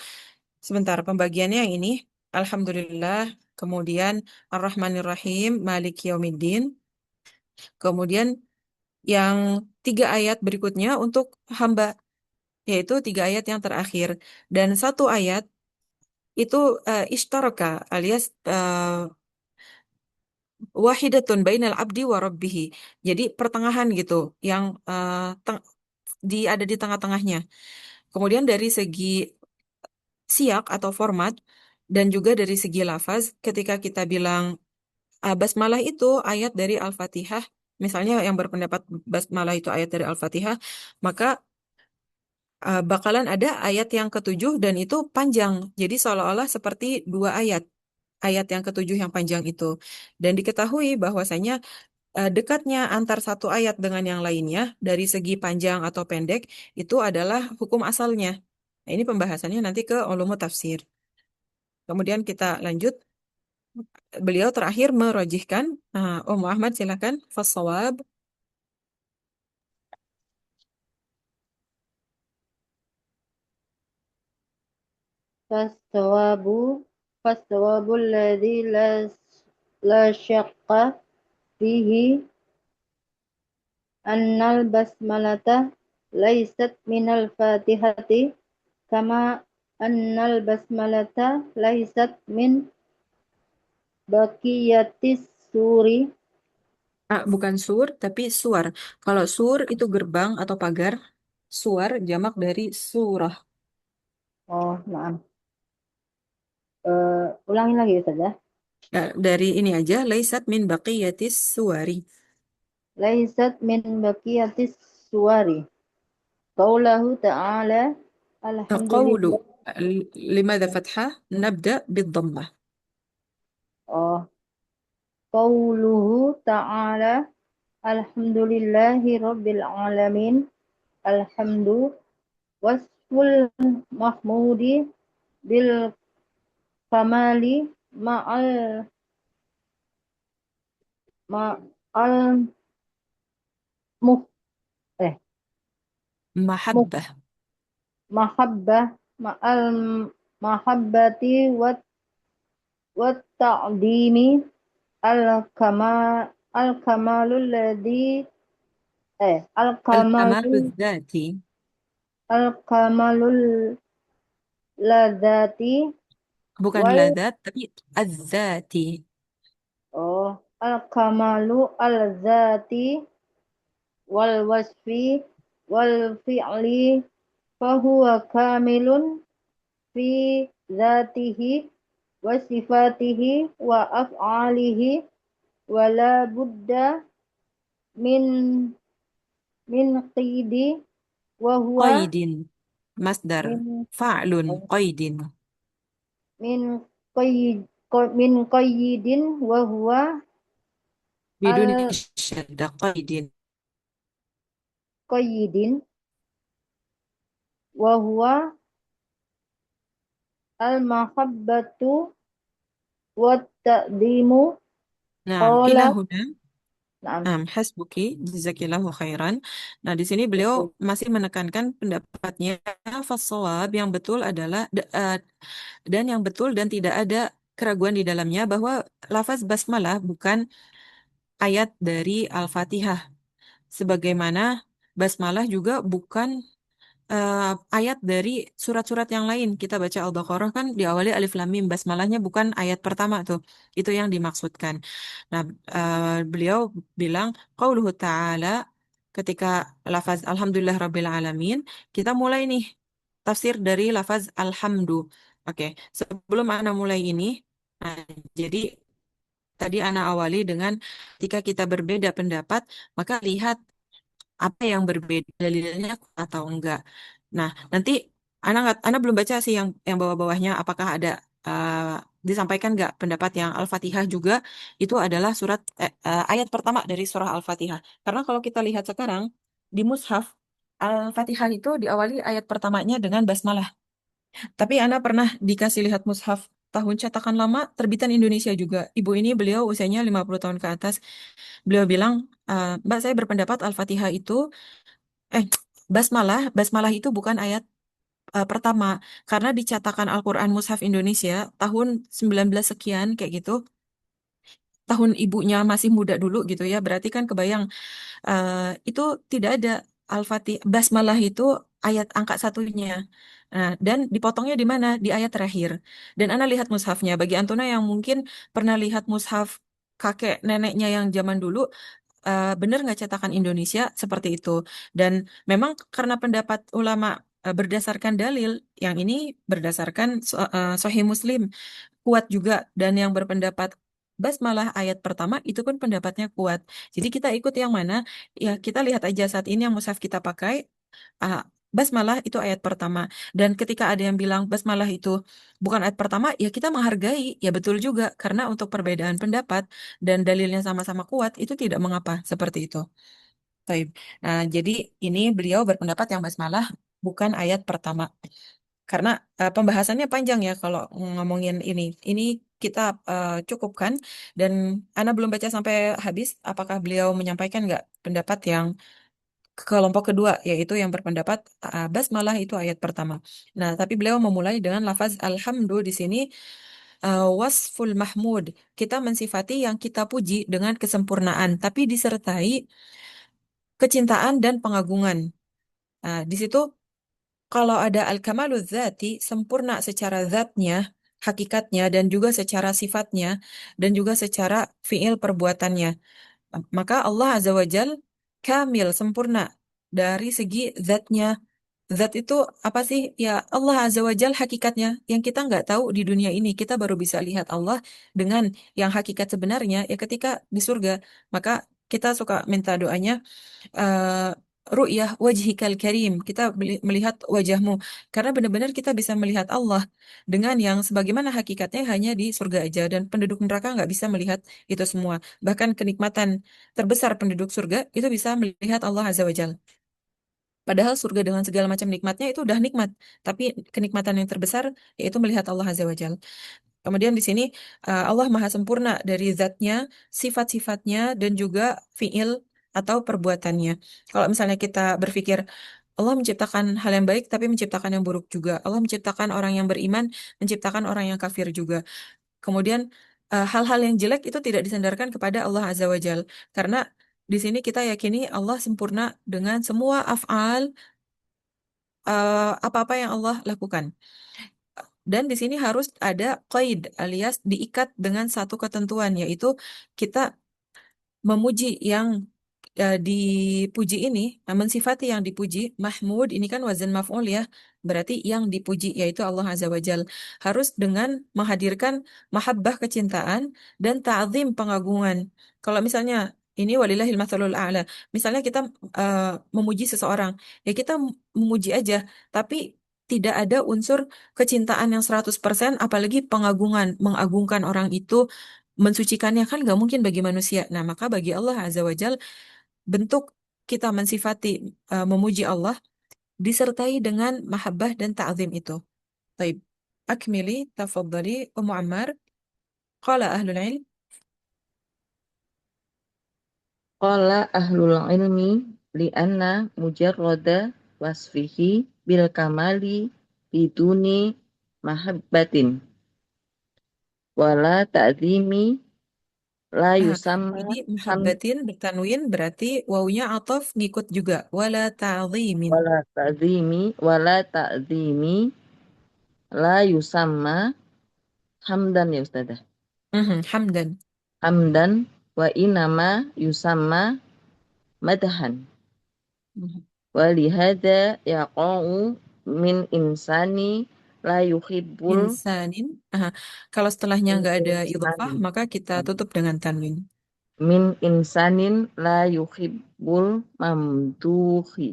S3: sebentar pembagiannya yang ini. Alhamdulillah, kemudian Ar-Rahmanir-Rahim, Maliki Yaumiddin, kemudian yang tiga ayat berikutnya untuk hamba, yaitu tiga ayat yang terakhir, dan satu ayat itu ishtaraka alias wahidatun bainal abdi wa rabbih. Jadi pertengahan gitu yang ada di tengah-tengahnya. Kemudian dari segi siak atau format dan juga dari segi lafaz ketika kita bilang basmalah itu ayat dari Al-Fatihah, misalnya yang berpendapat basmalah itu ayat dari Al-Fatihah, maka bakalan ada ayat yang ketujuh dan itu panjang. Jadi seolah-olah seperti dua ayat yang ketujuh yang panjang itu. Dan diketahui bahwasanya dekatnya antar satu ayat dengan yang lainnya dari segi panjang atau pendek itu adalah hukum asalnya. Nah, ini pembahasannya nanti ke ulumut tafsir. Kemudian kita lanjut. Beliau terakhir merojihkan. Ahmad silakan. Fassawab.
S6: Fastawabu fastawabu alladhi la syaqqa fihi annal basmalata laysat minal fatihati kama annal basmalata laysat min baqiyatis suri.
S3: Bukan sur, tapi suar. Kalau sur itu gerbang atau pagar. Suar jamak dari surah.
S6: Oh, maaf. Ulangi lagi Ustaz ya.
S3: Dari ini aja, laisat min baqiyatis suwari.
S6: Laysat min baqiyatis suwari. Qaulahu ta'ala
S3: Qawlu.
S6: alhamdulillah.
S3: لماذا فتحة؟ نبدأ بالضمة.
S6: Oh, qauluhu ta'ala alhamdulillahi rabbil alamin. Alhamdu wasful mahmudi bil kamali ma'al muf eh muf
S3: Mahabbah.
S6: mahabbah ma'al mahabbati wat ta'dimi al kamalul ladzi al
S3: الكمال
S6: kamalul
S3: الذاتي.
S6: al kamalul ladzati
S3: Bukan
S6: wal
S3: ladat, tapi الذاتي.
S6: al kamalu al zati wal wasfi wal fi'li fahuwa kamilun fi zatihi wa sifatihi wa af'alihi wa la budda min min qidi wa huwa
S3: قيد. مصدر.
S6: min
S3: فعل. قيد.
S6: min qayyid min qayyidin wa huwa
S3: بدون
S6: al
S3: الشدة. قيد.
S6: qayyidin wa huwa al mahabbatu wa taqdimu
S3: Nah,
S6: qala
S3: kilahuna.
S6: na'am.
S3: Hasbuki, jazakillahu khairan. Nah, di sini beliau masih menekankan pendapatnya fassawab yang betul adalah dan yang betul dan tidak ada keraguan di dalamnya bahwa lafaz basmalah bukan ayat dari Al-Fatihah. Sebagaimana basmalah juga bukan ayat dari surat-surat yang lain. Kita baca Al-Baqarah kan diawali alif lam mim, basmalahnya bukan ayat pertama tuh. Itu yang dimaksudkan. Nah, beliau bilang qauluhu ta'ala ketika lafaz alhamdulillah rabbil alamin, kita mulai nih tafsir dari lafaz alhamdu. Oke, sebelum ana mulai ini, nah, jadi tadi ana awali dengan jika kita berbeda pendapat, maka lihat apa yang berbeda dalilnya atau enggak. Nah, nanti Ana belum baca sih yang bawah-bawahnya. Apakah ada disampaikan nggak pendapat yang Al-Fatihah juga itu adalah ayat pertama dari surah Al-Fatihah. Karena kalau kita lihat sekarang di mushaf Al-Fatihah itu diawali ayat pertamanya dengan basmalah. Tapi Ana pernah dikasih lihat mushaf tahun cetakan lama terbitan Indonesia juga. Ibu ini beliau usianya 50 tahun ke atas. Beliau bilang, Mbak, saya berpendapat Al-Fatihah itu eh basmalah itu bukan ayat pertama, karena di cetakan Al-Quran Mushaf Indonesia tahun 19 sekian kayak gitu, tahun ibunya masih muda dulu gitu ya, berarti kan kebayang itu tidak ada Al-Fatih, Basmalah itu ayat angka satunya. Nah, dan dipotongnya di mana? Di ayat terakhir. Dan Ana lihat mushafnya. Bagi Antuna yang mungkin pernah lihat mushaf kakek neneknya yang zaman dulu, benar nggak cetakan Indonesia seperti itu. Dan memang karena pendapat ulama berdasarkan dalil, yang ini berdasarkan Sahih Muslim kuat juga, dan yang berpendapat basmalah ayat pertama itu pun pendapatnya kuat. Jadi kita ikut yang mana? Ya kita lihat aja saat ini yang mushaf kita pakai basmalah itu ayat pertama. Dan ketika ada yang bilang basmalah itu bukan ayat pertama, ya kita menghargai. Ya betul juga karena untuk perbedaan pendapat dan dalilnya sama-sama kuat itu tidak mengapa seperti itu. Taib. Nah, jadi ini beliau berpendapat yang basmalah bukan ayat pertama. Karena pembahasannya panjang ya kalau ngomongin ini. Ini kita cukupkan dan Ana belum baca sampai habis. Apakah beliau menyampaikan nggak pendapat yang kelompok kedua, yaitu yang berpendapat basmalah itu ayat pertama. Nah, tapi beliau memulai dengan lafaz alhamdu di sini wasful mahmud. Kita mensifati yang kita puji dengan kesempurnaan, tapi disertai kecintaan dan pengagungan. Nah, di situ kalau ada al-kamalu dzati, sempurna secara zatnya, hakikatnya, dan juga secara sifatnya, dan juga secara fiil perbuatannya. Maka Allah Azza wa Jal kamil, sempurna dari segi zatnya. Zat itu apa sih? Ya Allah Azza wa Jal hakikatnya yang kita nggak tahu di dunia ini. Kita baru bisa lihat Allah dengan yang hakikat sebenarnya ya ketika di surga. Maka kita suka minta doanya eh ru'yah wajhikal karim, kita melihat wajahmu, karena benar-benar kita bisa melihat Allah dengan yang sebagaimana hakikatnya hanya di surga aja, dan penduduk neraka nggak bisa melihat itu semua. Bahkan kenikmatan terbesar penduduk surga itu bisa melihat Allah Azza wa Jalla. Padahal surga dengan segala macam nikmatnya itu udah nikmat, tapi kenikmatan yang terbesar yaitu melihat Allah Azza wa Jalla. Kemudian di sini Allah Maha Sempurna dari zatnya, sifat-sifatnya, dan juga fiil atau perbuatannya. Kalau misalnya kita berpikir Allah menciptakan hal yang baik tapi menciptakan yang buruk juga. Allah menciptakan orang yang beriman, menciptakan orang yang kafir juga. Kemudian hal-hal yang jelek itu tidak disandarkan kepada Allah Azza wa Jal. Karena di sini kita yakini Allah sempurna dengan semua af'al apa-apa yang Allah lakukan. Dan di sini harus ada qaid alias diikat dengan satu ketentuan, yaitu kita memuji yang dipuji ini, mensifati yang dipuji. Mahmud ini kan wazan maf'ul ya, berarti yang dipuji yaitu Allah Azza wa Jal. Harus dengan menghadirkan mahabbah kecintaan dan ta'zim pengagungan. Kalau misalnya ini walillahil mathalul a'la. Misalnya kita memuji seseorang, ya kita memuji aja, tapi tidak ada unsur kecintaan yang 100%, apalagi pengagungan, mengagungkan orang itu, mensucikannya kan nggak mungkin bagi manusia. Nah, maka bagi Allah Azza wa Jal, bentuk kita mensifati memuji Allah disertai dengan mahabbah dan ta'zim itu. Taib. Akmili tafaddali Ummu Ammar. Qala ahlul ilm.
S7: Qala ahlul ilmi li'anna mujarrada wasfihi bil kamali biduni mahabbatin wala ta'zimi la yusamma
S3: Jadi
S7: ham
S3: muhabbatin bertanwin berarti wawunya ataf ngikut juga. Wala ta'zimin.
S7: wala ta'zimi la yusamma hamdan ya Ustazah.
S3: Hamdan.
S7: Hamdan wa inama yusamma madahan.
S3: Mhm.
S7: Walihada yaqa'u min insani la yuhibbul
S3: Insanin. Kalau setelahnya
S7: min
S3: nggak ada idhofah,
S7: insanin
S3: maka kita tutup dengan tanwin.
S7: min insanin la yuhibbul mamduhi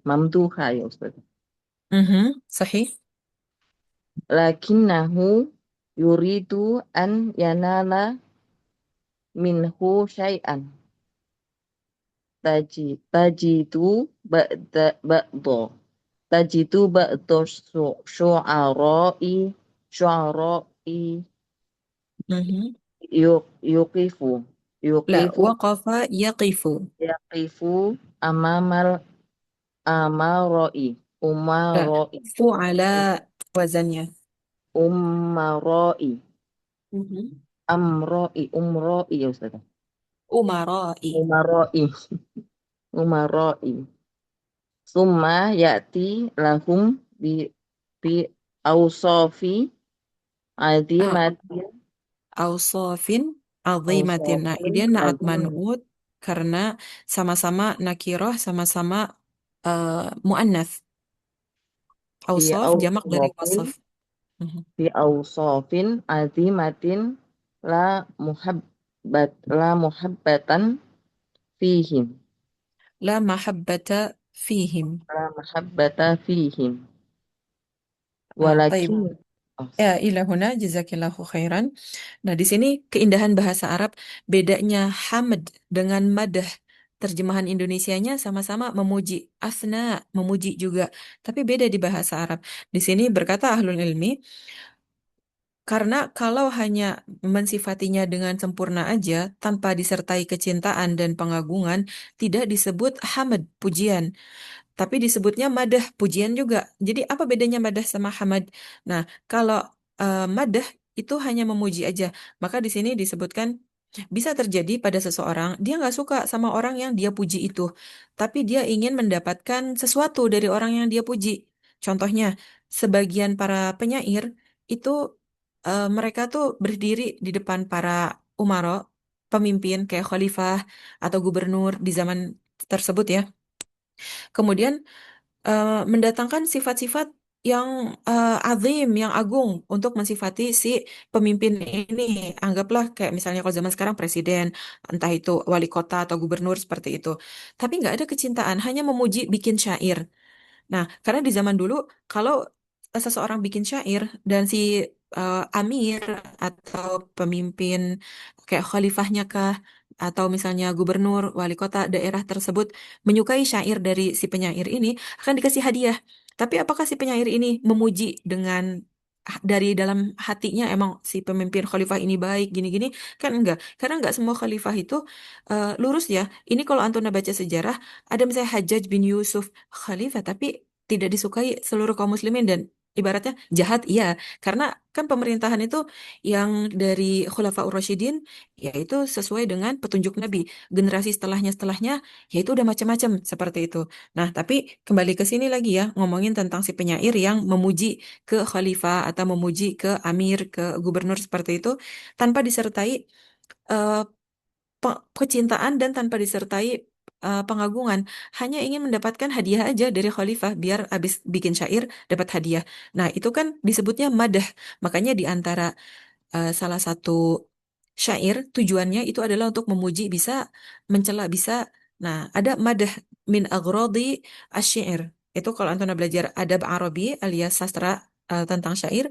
S7: mamduha ya Ustaz.
S3: Sahih.
S7: Lakinnahu yuridu an yanala minhu syai'an tajidu ba'da syu'ara'i
S3: Mhm.
S7: yuqifu
S3: La
S7: yuqifu
S3: waqafa yaqifu.
S7: yaqifu amamal
S3: La
S7: umaroi
S3: fu'ala wazannya.
S7: umaroi
S3: Mhm.
S7: umroi ya Ustaz.
S3: Umarai.
S7: Umaroi summa ya'ti lahum bi awsafi
S3: Ah,
S7: azimatin
S3: Ausofin azimatin. Nah,
S7: awsafin
S3: dia naat
S7: azimatin
S3: man'ut karena sama-sama nakiroh, sama-sama mu'annath.
S7: bi
S3: Ausof jamak dari
S7: awsafin
S3: wasof. Mhm.
S7: azimatin la muhabbatan fihim
S3: La mahabbata fihim.
S7: la mahabbata fihim
S3: Taib.
S7: walakin
S3: Ya, ila huna jazakillahu khairan. Nah, di sini keindahan bahasa Arab, bedanya hamd dengan madah. Terjemahan Indonesianya sama-sama memuji, asna, memuji juga, tapi beda di bahasa Arab. Di sini berkata ahlul ilmi, karena kalau hanya mensifatinya dengan sempurna aja, tanpa disertai kecintaan dan pengagungan, tidak disebut hamd, pujian. Tapi disebutnya madah, pujian juga. Jadi apa bedanya madah sama hamad? Nah, kalau madah itu hanya memuji aja, maka di sini disebutkan bisa terjadi pada seseorang, dia nggak suka sama orang yang dia puji itu, tapi dia ingin mendapatkan sesuatu dari orang yang dia puji. Contohnya, sebagian para penyair itu mereka tuh berdiri di depan para umaro, pemimpin kayak khalifah atau gubernur di zaman tersebut ya. Kemudian mendatangkan sifat-sifat yang azim, yang agung untuk mensifati si pemimpin ini. Anggaplah kayak misalnya kalau zaman sekarang presiden, entah itu wali kota atau gubernur seperti itu. Tapi nggak ada kecintaan, hanya memuji bikin syair. Nah, karena di zaman dulu kalau seseorang bikin syair dan si amir atau pemimpin kayak khalifahnya kah atau misalnya gubernur, wali kota daerah tersebut menyukai syair dari si penyair ini akan dikasih hadiah. Tapi apakah si penyair ini memuji dengan dari dalam hatinya emang si pemimpin khalifah ini baik gini-gini kan enggak karena enggak semua khalifah itu lurus ya ini kalau Antuna baca sejarah ada misalnya Hajjaj bin Yusuf khalifah tapi tidak disukai seluruh kaum muslimin dan ibaratnya jahat iya karena kan pemerintahan itu yang dari Khulafaur Rasyidin yaitu sesuai dengan petunjuk Nabi generasi setelahnya yaitu udah macam-macam seperti itu. Nah tapi kembali ke sini lagi ya ngomongin tentang si penyair yang memuji ke khalifah atau memuji ke amir ke gubernur seperti itu tanpa disertai eh, kecintaan dan tanpa disertai pengagungan, hanya ingin mendapatkan hadiah aja dari khalifah biar abis bikin syair dapat hadiah. Nah, itu kan disebutnya madah. Makanya di antara salah satu syair tujuannya itu adalah untuk memuji bisa mencela bisa. Nah, ada madah min aghradi asyair. Itu kalau Antona belajar adab Arabi alias sastra tentang syair,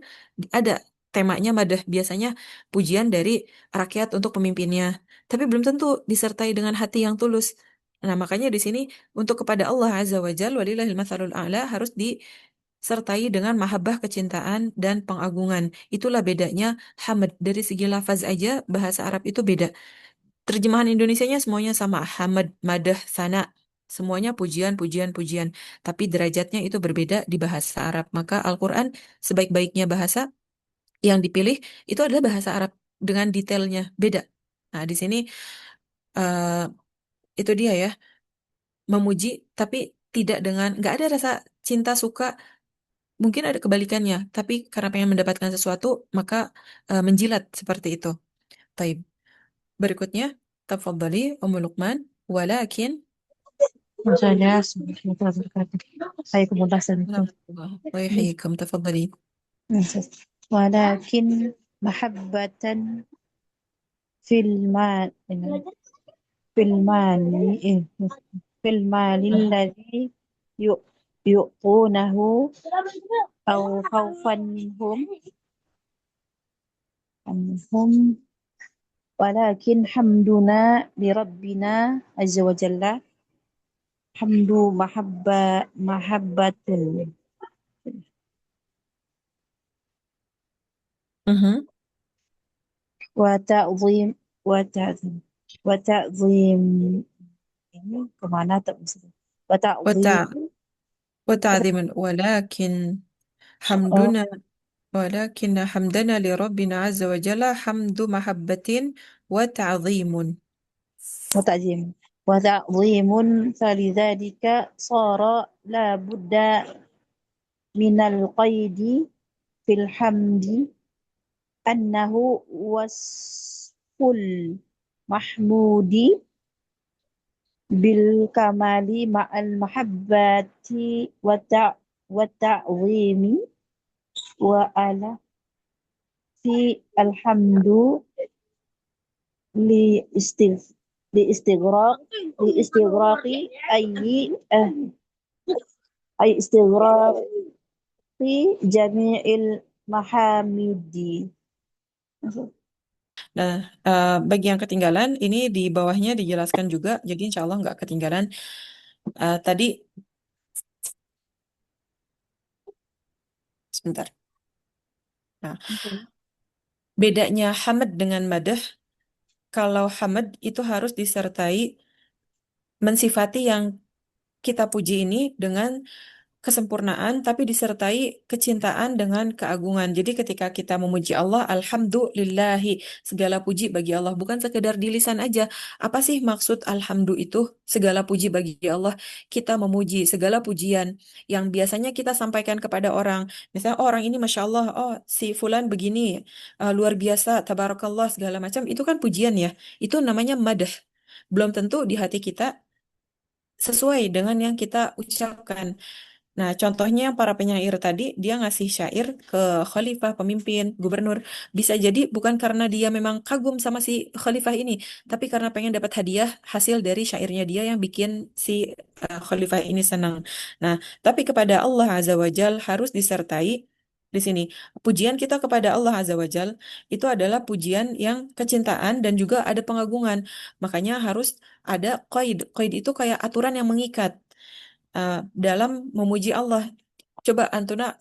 S3: ada temanya madah biasanya pujian dari rakyat untuk pemimpinnya. Tapi belum tentu disertai dengan hati yang tulus. Nah, makanya di sini untuk kepada Allah Azza wa Jalla walillahil matsalul a'la harus disertai dengan mahabbah kecintaan dan pengagungan. Itulah bedanya hamd. Dari segi lafaz aja bahasa Arab itu beda. Terjemahan Indonesianya semuanya sama, hamd, madah, sana. Semuanya pujian, pujian, pujian. Tapi derajatnya itu berbeda di bahasa Arab. Maka Al-Quran sebaik-baiknya bahasa yang dipilih itu adalah bahasa Arab dengan detailnya beda. Nah, di sini eh, itu dia ya, memuji tapi tidak dengan nggak ada rasa cinta suka. Mungkin ada kebalikannya, tapi karena pengen mendapatkan sesuatu maka menjilat seperti itu. Taib. Berikutnya, tafadhali Ummu Luqman, walakin
S4: Maksudnya sebenarnya berkata saya kemudahan itu.
S3: Allah yahyikum, tafadhali.
S4: Walakin mahabbatan fil mal fil mali fil mali alladhi يؤطونه أو خوفا عنهم ولكن حمدنا لربنا عز وجل حمد محبة
S3: Mhm.
S4: وتعظيم وتعظيم ini kemana tuh maksudnya? وتعظيم
S3: وتع وتعظيم ولكن
S4: oh,
S3: حمدنا ولكن حمدنا لربنا عز وجل حمد محبة وتعظيم.
S4: وتعظيم وتعظيم فلذلك صار لا بد من القيد في الحمد أنه وصف المحمود بالكمال مع المحبة والتعظيم وآلة في الحمد لاستغ- لاستغراق لاستغراق آه، أي استغراق جميع المحامد.
S3: Nah, bagi yang ketinggalan, ini di bawahnya dijelaskan juga, jadi insya Allah nggak ketinggalan. Tadi, sebentar. Nah, bedanya hamd dengan madah, kalau hamd itu harus disertai mensifati yang kita puji ini dengan kesempurnaan, tapi disertai kecintaan dengan keagungan. Jadi ketika kita memuji Allah, alhamdulillahi, segala puji bagi Allah, bukan sekedar di lisan aja. Apa sih maksud alhamdu itu? Segala puji bagi Allah. Kita memuji segala pujian yang biasanya kita sampaikan kepada orang. Misalnya, "Oh, orang ini Masya Allah, oh si Fulan begini, luar biasa, tabarakallah, segala macam." Itu kan pujian ya. Itu namanya madah. Belum tentu di hati kita sesuai dengan yang kita ucapkan. Nah, contohnya para penyair tadi, dia ngasih syair ke khalifah, pemimpin, gubernur. Bisa jadi bukan karena dia memang kagum sama si khalifah ini, tapi karena pengen dapat hadiah hasil dari syairnya dia yang bikin si khalifah ini senang. Nah, tapi kepada Allah Azza wa Jal harus disertai di sini. Pujian kita kepada Allah Azza wa Jal itu adalah pujian yang kecintaan dan juga ada pengagungan. Makanya harus ada qaid. Qaid itu kayak aturan yang mengikat dalam memuji Allah. Coba Antuna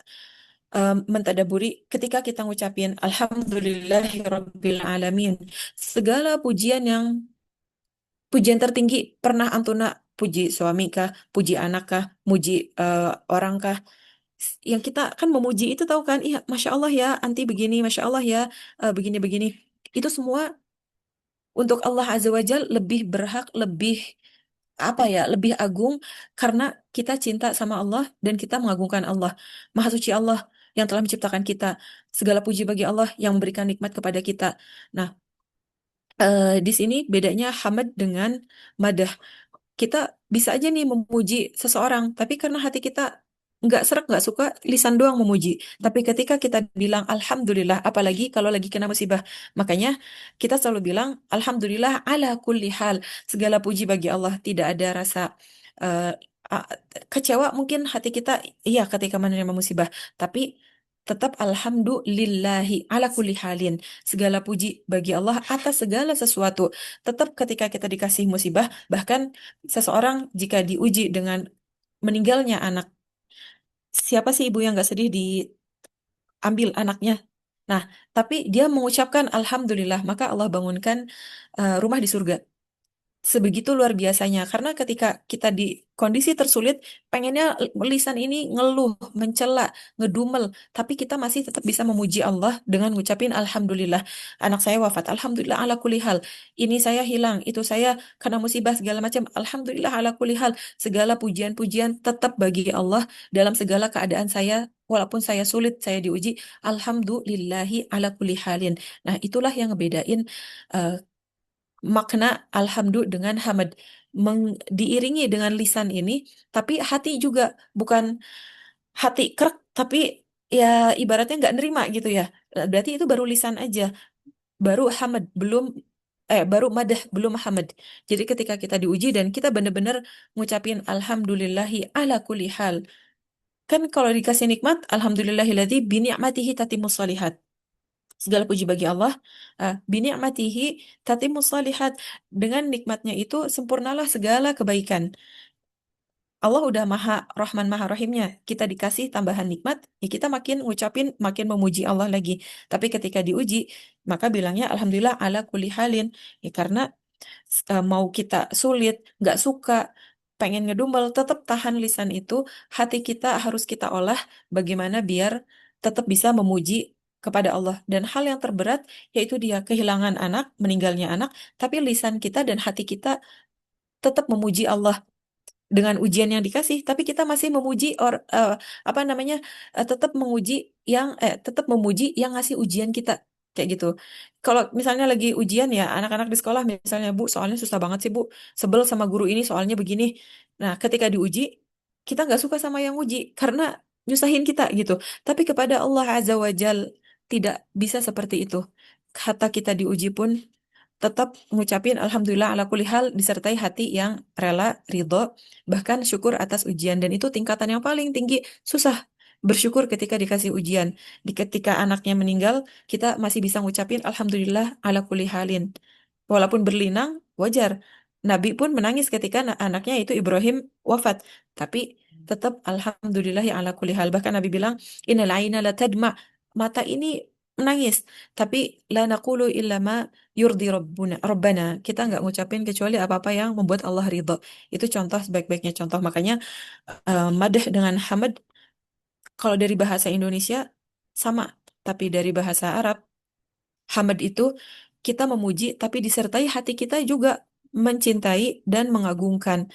S3: mentadaburi ketika kita ngucapin Alhamdulillahirabbil alamin. Segala pujian tertinggi pernah Antuna puji suami kah, puji anak kah, muji orang kah? Yang kita kan memuji itu tahu kan, iya Masya Allah ya, anti begini, Masya Allah ya, begini-begini. Itu semua untuk Allah Azza wa Jal lebih berhak, lebih apa ya, lebih agung karena kita cinta sama Allah dan kita mengagungkan Allah. Maha suci Allah yang telah menciptakan kita. Segala puji bagi Allah yang memberikan nikmat kepada kita. Nah, di sini bedanya hamd dengan madah. Kita bisa aja nih memuji seseorang, tapi karena hati kita nggak serak, nggak suka, lisan doang memuji. Tapi ketika kita bilang Alhamdulillah, apalagi kalau lagi kena musibah, makanya kita selalu bilang Alhamdulillah ala kulli hal. Segala puji bagi Allah, tidak ada rasa eh, a- kecewa mungkin hati kita, iya ketika menerima musibah, tapi tetap Alhamdulillahi ala kulli halin. Segala puji bagi Allah atas segala sesuatu. Tetap ketika kita dikasih musibah, bahkan seseorang jika diuji dengan meninggalnya anak, siapa sih ibu yang nggak sedih diambil anaknya? Nah, tapi dia mengucapkan Alhamdulillah, maka Allah bangunkan rumah di surga. Sebegitu luar biasanya, karena ketika kita di kondisi tersulit, pengennya lisan ini ngeluh, mencela, ngedumel, tapi kita masih tetap bisa memuji Allah dengan ngucapin Alhamdulillah. Anak saya wafat, Alhamdulillah ala kulli hal. Ini saya hilang, itu saya kena musibah segala macam, Alhamdulillah ala kulli hal. Segala pujian-pujian tetap bagi Allah dalam segala keadaan saya, walaupun saya sulit, saya diuji, Alhamdulillahi ala kulli halin. Nah, itulah yang ngebedain eh, makna alhamdu dengan hamad diiringi dengan lisan ini, tapi hati juga bukan hati krek, tapi ya ibaratnya nggak nerima gitu ya. Berarti itu baru lisan aja, baru hamad belum baru madah belum hamad. Jadi ketika kita diuji dan kita benar-benar ngucapin alhamdulillahi ala kulli hal, Kan kalau dikasih nikmat, alhamdulillahilladzi bini'matihi tatimmus shalihat. Segala puji bagi Allah, bini'matihi tatimmus shalihat. Dengan nikmatnya itu sempurnalah segala kebaikan. Allah udah maha rahman maha rahimnya. Kita dikasih tambahan nikmat, ya kita makin ngucapin, makin memuji Allah lagi. Tapi ketika diuji, maka bilangnya alhamdulillah ala kulli halin. Ya karena mau kita sulit, nggak suka, pengen ngedumel, tetap tahan lisan itu, hati kita harus kita olah bagaimana biar tetap bisa memuji kepada Allah. Dan hal yang terberat yaitu dia kehilangan anak, meninggalnya anak, tapi lisan kita dan hati kita tetap memuji Allah dengan ujian yang dikasih, tapi kita masih memuji apa namanya, tetap menguji tetap memuji yang ngasih ujian kita kayak gitu. Kalau misalnya lagi ujian ya anak-anak di sekolah misalnya, Bu soalnya susah banget sih Bu, sebel sama guru ini soalnya begini. Nah ketika diuji kita nggak suka sama yang uji karena nyusahin kita gitu. Tapi kepada Allah Azza wa Jal tidak bisa seperti itu. Kata kita diuji pun tetap ngucapin alhamdulillah ala kulli hal disertai hati yang rela, ridho, bahkan syukur atas ujian. Dan itu tingkatan yang paling tinggi, susah bersyukur ketika dikasih ujian. Ketika anaknya meninggal, kita masih bisa ngucapin alhamdulillah ala kulli halin. Walaupun berlinang, wajar. Nabi pun menangis ketika anaknya itu Ibrahim wafat. Tapi tetap alhamdulillah ya ala kulli hal. Bahkan Nabi bilang, innal aina la tadma. Mata ini menangis. Tapi la naqulu illa ma yurdi Rabbana. Kita nggak ngucapin kecuali apa-apa yang membuat Allah ridho. Itu contoh sebaik-baiknya contoh. Makanya madah dengan hamad kalau dari bahasa Indonesia sama, tapi dari bahasa Arab hamad itu kita memuji tapi disertai hati kita juga mencintai dan mengagungkan.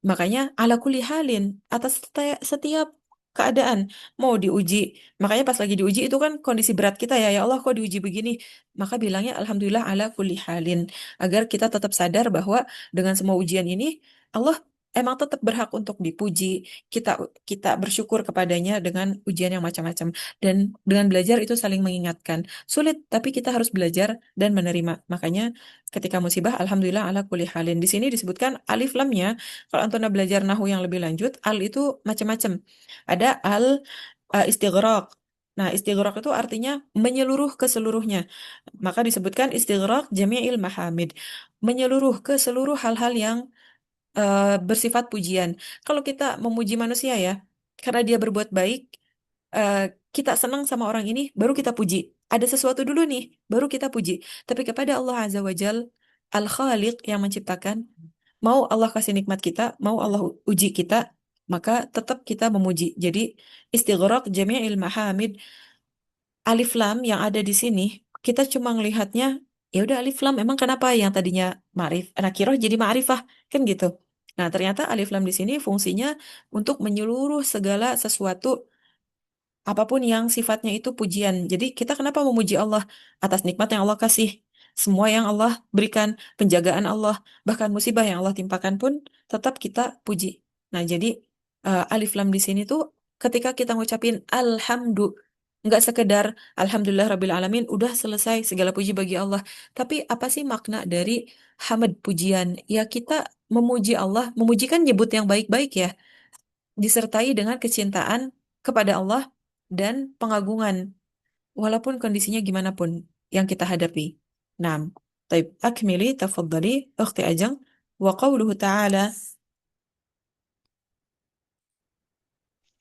S3: Makanya ala kulli halin atas setiap keadaan mau diuji. Makanya pas lagi diuji itu kan kondisi berat kita ya, ya Allah kok diuji begini. Maka bilangnya alhamdulillah ala kulli halin agar kita tetap sadar bahwa dengan semua ujian ini Allah emang tetap berhak untuk dipuji. Kita kita bersyukur kepadanya dengan ujian yang macam-macam dan dengan belajar itu saling mengingatkan. Sulit tapi kita harus belajar dan menerima. Makanya ketika musibah alhamdulillah ala kulli halin. Di sini disebutkan alif lamnya kalau Antona belajar nahu yang lebih lanjut, al itu macam-macam. Ada al istighraq. Nah, istighraq itu artinya menyeluruh ke seluruhnya. Maka disebutkan istighraq jami'il mahamid. Menyeluruh ke seluruh hal-hal yang bersifat pujian. Kalau kita memuji manusia ya, karena dia berbuat baik, eh, kita senang sama orang ini, baru kita puji. Ada sesuatu dulu nih, baru kita puji. Tapi kepada Allah Azza wa Jal, Al-Khaliq yang menciptakan, mau Allah kasih nikmat kita, mau Allah uji kita, maka tetap kita memuji. Jadi istighraq jami'il mahamid, alif lam yang ada di sini, kita cuma ngelihatnya ya udah alif lam, emang kenapa yang tadinya nakiroh jadi ma'rifah kan gitu. Nah, ternyata alif lam di sini fungsinya untuk menyeluruh segala sesuatu apapun yang sifatnya itu pujian. Jadi kita kenapa memuji Allah atas nikmat yang Allah kasih, semua yang Allah berikan, penjagaan Allah, bahkan musibah yang Allah timpakan pun tetap kita puji. Nah, jadi alif lam di sini tuh ketika kita ngucapin nggak sekedar alhamdulillah rabbil alamin udah selesai segala puji bagi Allah. Tapi apa sih makna dari hamd pujian? Ya kita memuji Allah, memuji kan nyebut yang baik-baik ya, disertai dengan kecintaan kepada Allah dan pengagungan walaupun kondisinya gimana pun yang kita hadapi. Naam. Taib, akmili tafaddali ukhti Ajeng wa qawluhu ta'ala.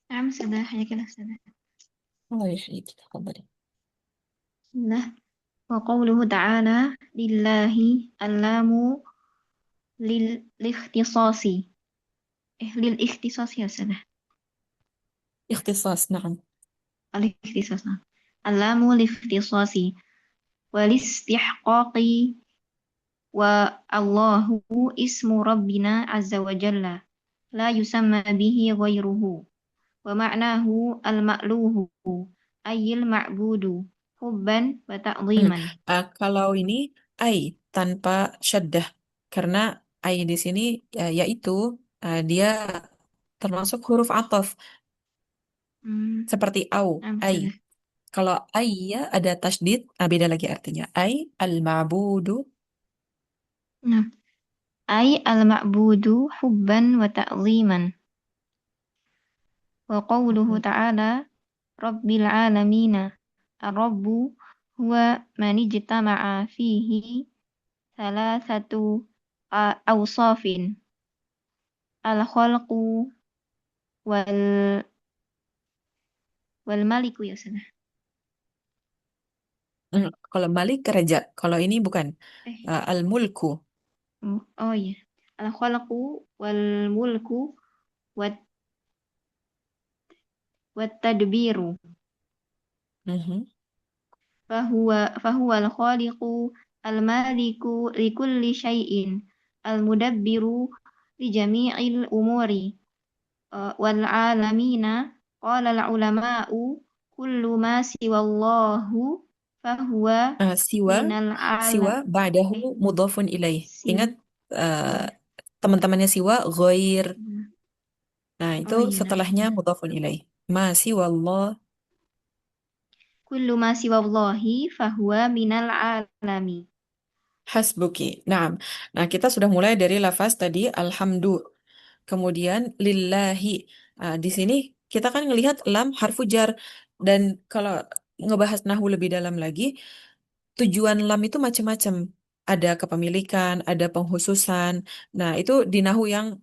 S5: نعم سنة حياك الله سنة.
S3: Allah yahyiك tafaddali.
S5: Nah, وقوله تعالى لله اللام للاختصاص للاختصاص يا سنة
S3: Ikhtisas, naam.
S5: الاختصاص نعم. اللام للاختصاص والاستحقاق والله اسم ربنا عز وجل لا يسمى به غيره ومعناه المألوه أي المعبود حبا وتعظيما.
S3: Kalau ini ai tanpa syaddah karena ai di sini yaitu dia termasuk huruf ataf seperti au
S5: نعم
S3: ai.
S5: سنة.
S3: Kalau ai ya ada tasdid, beda lagi artinya. Ai al-ma'budu.
S5: نعم أي المعبود حبا وتعظيما.
S2: وقوله تعالى رب العالمين الرب هو من اجتمع فيه ثلاثة أوصاف الخلق وال والملك ya sudah.
S3: Kalau Malik raja, kalau ini bukan.
S2: Eh,
S3: Al-mulku.
S2: oh iya. Al-khalqu wal mulku wat tadbiru.
S3: Mhm.
S2: فهو الخالق المالك لكل شيء المدبر لجميع الأمور والعالمين. قال العلماء كل ما سوى الله فهو
S3: Siwa,
S2: من العالم
S3: siwa ba'dahu mudhafun ilaih. Ingat
S2: iya.
S3: teman-temannya siwa ghair. Nah, itu
S2: Oh iya,
S3: setelahnya mudhafun ilaih. Ma siwallah
S2: kullu ma siwa Allahi fahuwa minal alami.
S3: hasbuki. Nah, kita sudah mulai dari lafaz tadi alhamdu. Kemudian lillahi. Di sini kita kan ngelihat lam harfu jar, dan kalau ngebahas nahu lebih dalam lagi, tujuan lam itu macam-macam. Ada kepemilikan, ada penghususan. Nah, itu di nahu yang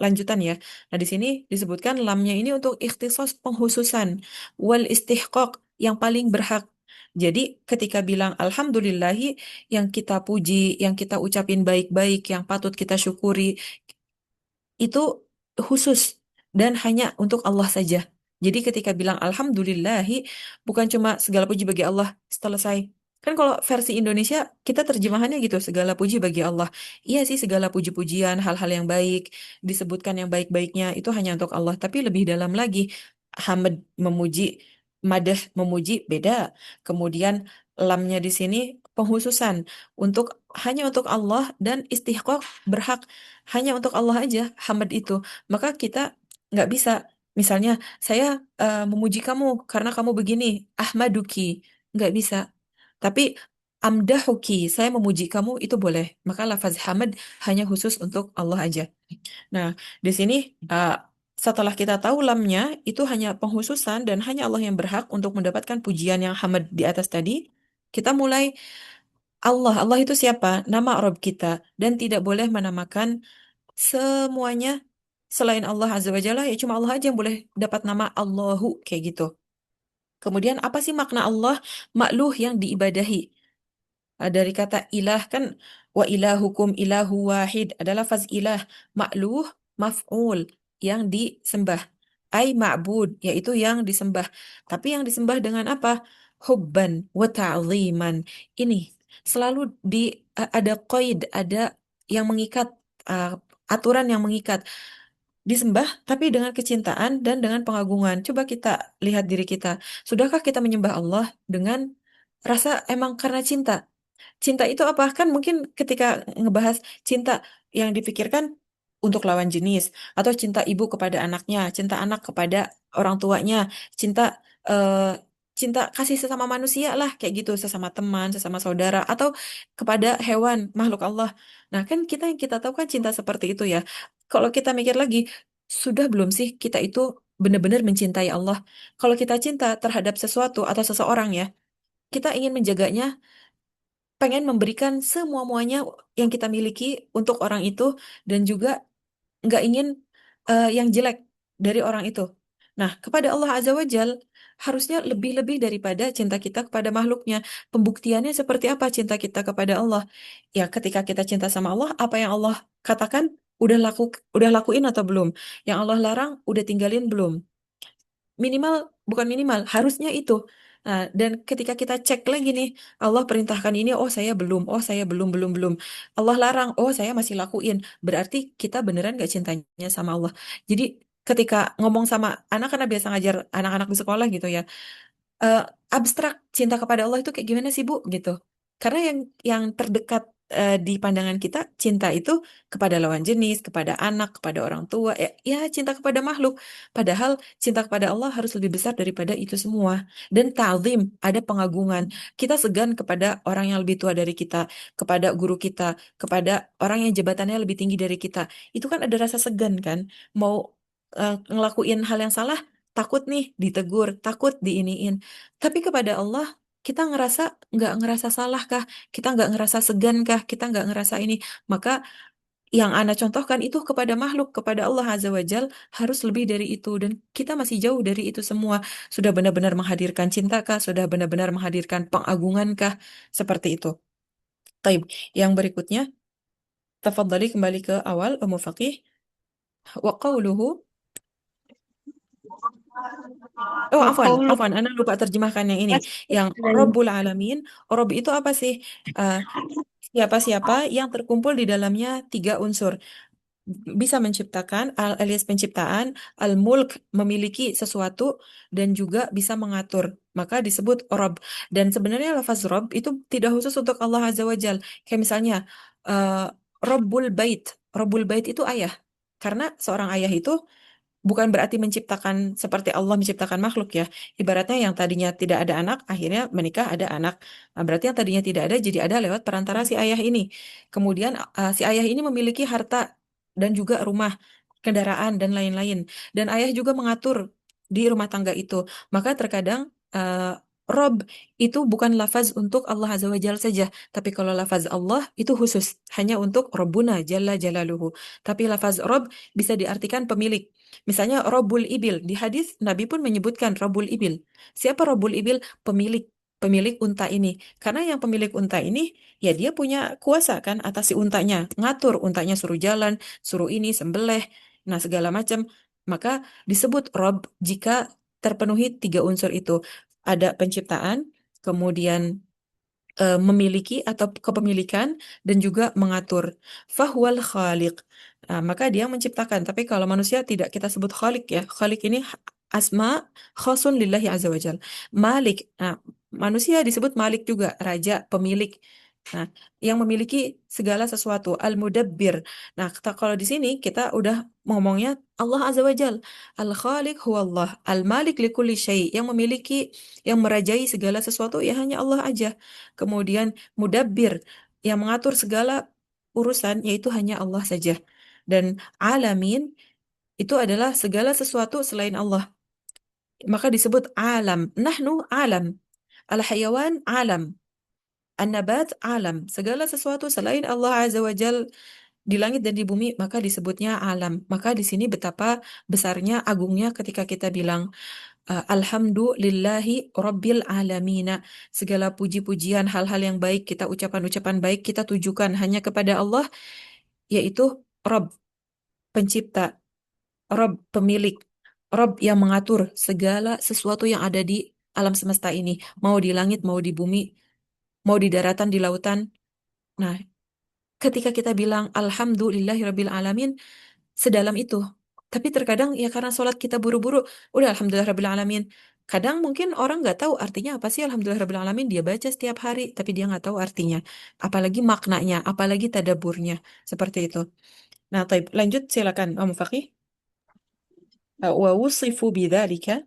S3: lanjutan ya. Nah, di sini disebutkan lamnya ini untuk ikhtisos penghususan. Wal istihqaq, yang paling berhak. Jadi, ketika bilang alhamdulillahi, yang kita puji, yang kita ucapin baik-baik, yang patut kita syukuri, itu khusus dan hanya untuk Allah saja. Jadi ketika bilang alhamdulillahi, bukan cuma segala puji bagi Allah, selesai. Kan kalau versi Indonesia kita terjemahannya gitu, segala puji bagi Allah. Iya sih, segala puji-pujian, hal-hal yang baik, disebutkan yang baik-baiknya itu hanya untuk Allah, tapi lebih dalam lagi. Hamd memuji, madah memuji beda. Kemudian lamnya di sini penghususan untuk hanya untuk Allah, dan istihqaq berhak hanya untuk Allah aja hamd itu. Maka kita nggak bisa, misalnya saya memuji kamu karena kamu begini, ahmaduki, nggak bisa. Tapi amdahuki, saya memuji kamu, itu boleh. Maka lafaz hamd hanya khusus untuk Allah aja. Nah, di sini setelah kita tahu lamnya itu hanya penghususan dan hanya Allah yang berhak untuk mendapatkan pujian yang hamd di atas tadi, kita mulai Allah. Allah itu siapa? Nama Rabb kita, dan tidak boleh menamakan semuanya selain Allah Azza wa Jalla, ya cuma Allah aja yang boleh dapat nama Allahu kayak gitu. Kemudian apa sih makna Allah? Makluh yang diibadahi. Dari kata ilah kan, wa ilahukum ilahu wahid adalah lafaz ilah. Makluh maf'ul, yang disembah. Ai ma'bud, yaitu yang disembah. Tapi yang disembah dengan apa? Hubban wa ta'ziman. Ini selalu ada qaid, ada yang mengikat, uh, aturan yang mengikat. Disembah tapi dengan kecintaan dan dengan pengagungan. Coba kita lihat diri kita. Sudahkah kita menyembah Allah dengan rasa emang karena cinta? Cinta itu apa? Kan mungkin ketika ngebahas cinta, yang dipikirkan untuk lawan jenis, atau cinta ibu kepada anaknya, cinta anak kepada orang tuanya, cinta eh, cinta kasih sesama manusia lah kayak gitu, sesama teman, sesama saudara, atau kepada hewan, makhluk Allah. Nah, kan yang kita tahu kan cinta seperti itu ya. Kalau kita mikir lagi, sudah belum sih kita itu benar-benar mencintai Allah? Kalau kita cinta terhadap sesuatu atau seseorang ya, kita ingin menjaganya, pengen memberikan semua-muanya yang kita miliki untuk orang itu, dan juga nggak ingin yang jelek dari orang itu. Nah, kepada Allah Azza wa Jal harusnya lebih-lebih daripada cinta kita kepada makhluknya. Pembuktiannya seperti apa cinta kita kepada Allah? Ya, ketika kita cinta sama Allah, apa yang Allah katakan udah lakuin atau belum? Yang Allah larang udah tinggalin belum? Minimal, bukan minimal, harusnya itu. Nah, dan ketika kita cek lagi nih, Allah perintahkan ini, oh saya belum, oh saya belum, belum, belum. Allah larang, oh saya masih lakuin. Berarti kita beneran gak cintanya sama Allah. Jadi ketika ngomong sama anak, karena biasa ngajar anak-anak di sekolah gitu ya, eh, abstrak cinta kepada Allah itu kayak gimana sih Bu gitu. Karena yang terdekat di pandangan kita, cinta itu kepada lawan jenis, kepada anak, kepada orang tua, ya cinta kepada makhluk. Padahal cinta kepada Allah harus lebih besar daripada itu semua. Dan ta'zim, ada pengagungan. Kita segan kepada orang yang lebih tua dari kita, kepada guru kita, kepada orang yang jabatannya lebih tinggi dari kita. Itu kan ada rasa segan kan, mau ngelakuin hal yang salah, takut nih ditegur, takut diiniin. Tapi kepada Allah kita nggak ngerasa salah kah? Kita nggak ngerasa segan kah? Kita nggak ngerasa ini. Maka yang Ana contohkan itu kepada makhluk, kepada Allah Azza wa Jal harus lebih dari itu. Dan kita masih jauh dari itu semua. Sudah benar-benar menghadirkan cinta kah? Sudah benar-benar menghadirkan pengagungan kah? Seperti itu. Taib. Yang berikutnya, tafadhali kembali ke awal, Ummu Faqih. Wa qawluhu. Oh,
S5: وقوله
S3: afwan, Ana lupa terjemahkan yang ini. Yang Rabbul Alamin, Rabb itu apa sih? Eh, siapa-siapa yang terkumpul di dalamnya 3 unsur. Bisa menciptakan, alias penciptaan, al-mulk, memiliki sesuatu, dan juga bisa mengatur. Maka disebut Rabb. Dan sebenarnya lafaz Rabb itu tidak khusus untuk Allah Azza wa Jal. Kayak misalnya, eh, Rabbul Bait. Rabbul Bait itu ayah. Karena seorang ayah itu bukan berarti menciptakan seperti Allah menciptakan makhluk ya. Ibaratnya yang tadinya tidak ada anak, akhirnya menikah ada anak. Nah, berarti yang tadinya tidak ada jadi ada lewat perantara si ayah ini. Kemudian si ayah ini memiliki harta dan juga rumah, kendaraan dan lain-lain. Dan ayah juga mengatur di rumah tangga itu. Maka terkadang Rob itu bukan lafaz untuk Allah Azza wa Jalla saja, tapi kalau lafaz Allah itu khusus hanya untuk Rabbuna Jalla Jalaluhu. Tapi lafaz Rob bisa diartikan pemilik. Misalnya Robul Ibil, di hadis Nabi pun menyebutkan Robul Ibil. Siapa Robul Ibil? Pemilik. Pemilik unta ini. Karena yang pemilik unta ini, ya dia punya kuasa kan atas si untanya. Ngatur untanya suruh jalan, suruh ini, sembelih, nah segala macam. Maka disebut Rob jika terpenuhi 3 unsur itu. Ada penciptaan, kemudian memiliki atau kepemilikan dan juga mengatur. Fahwal khaliq. Nah, maka dia menciptakan. Tapi kalau manusia tidak kita sebut khaliq ya. Khaliq ini asma khosun lillahi azza wajal. Malik. Nah, manusia disebut malik juga, raja, pemilik. Nah, yang memiliki segala sesuatu, al-mudabbir. Nah, kalau di sini kita udah ngomongnya Allah azza wajal. Al-khaliq huwallah, al-malik likulli syai, yang memiliki, yang merajai segala sesuatu ya hanya Allah aja. Kemudian mudabbir, yang mengatur segala urusan yaitu hanya Allah saja. Dan alamin itu adalah segala sesuatu selain Allah. Maka disebut alam. Nahnu alam. Al-hayawan alam. An-nabat alam. Segala sesuatu selain Allah Azza wa Jal di langit dan di bumi maka disebutnya alam. Maka di sini betapa besarnya, agungnya ketika kita bilang Alhamdulillahi Rabbil Alamina. Segala puji-pujian, hal-hal yang baik, kita ucapan-ucapan baik, kita tujukan hanya kepada Allah, yaitu Rabb, pencipta, Rabb, pemilik, Rabb yang mengatur segala sesuatu yang ada di alam semesta ini. Mau di langit, mau di bumi, mau di daratan, di lautan. Nah, ketika kita bilang Alhamdulillahi Rabbil Alamin, sedalam itu. Tapi terkadang ya karena sholat kita buru-buru, udah Alhamdulillah Rabbil Alamin. Kadang mungkin orang nggak tahu artinya apa sih Alhamdulillah Rabbil Alamin. Dia baca setiap hari, tapi dia nggak tahu artinya. Apalagi maknanya, apalagi tadaburnya. Seperti itu. Nah, taib. Lanjut silakan, Om Faqih. Wa wusifu bidzalika.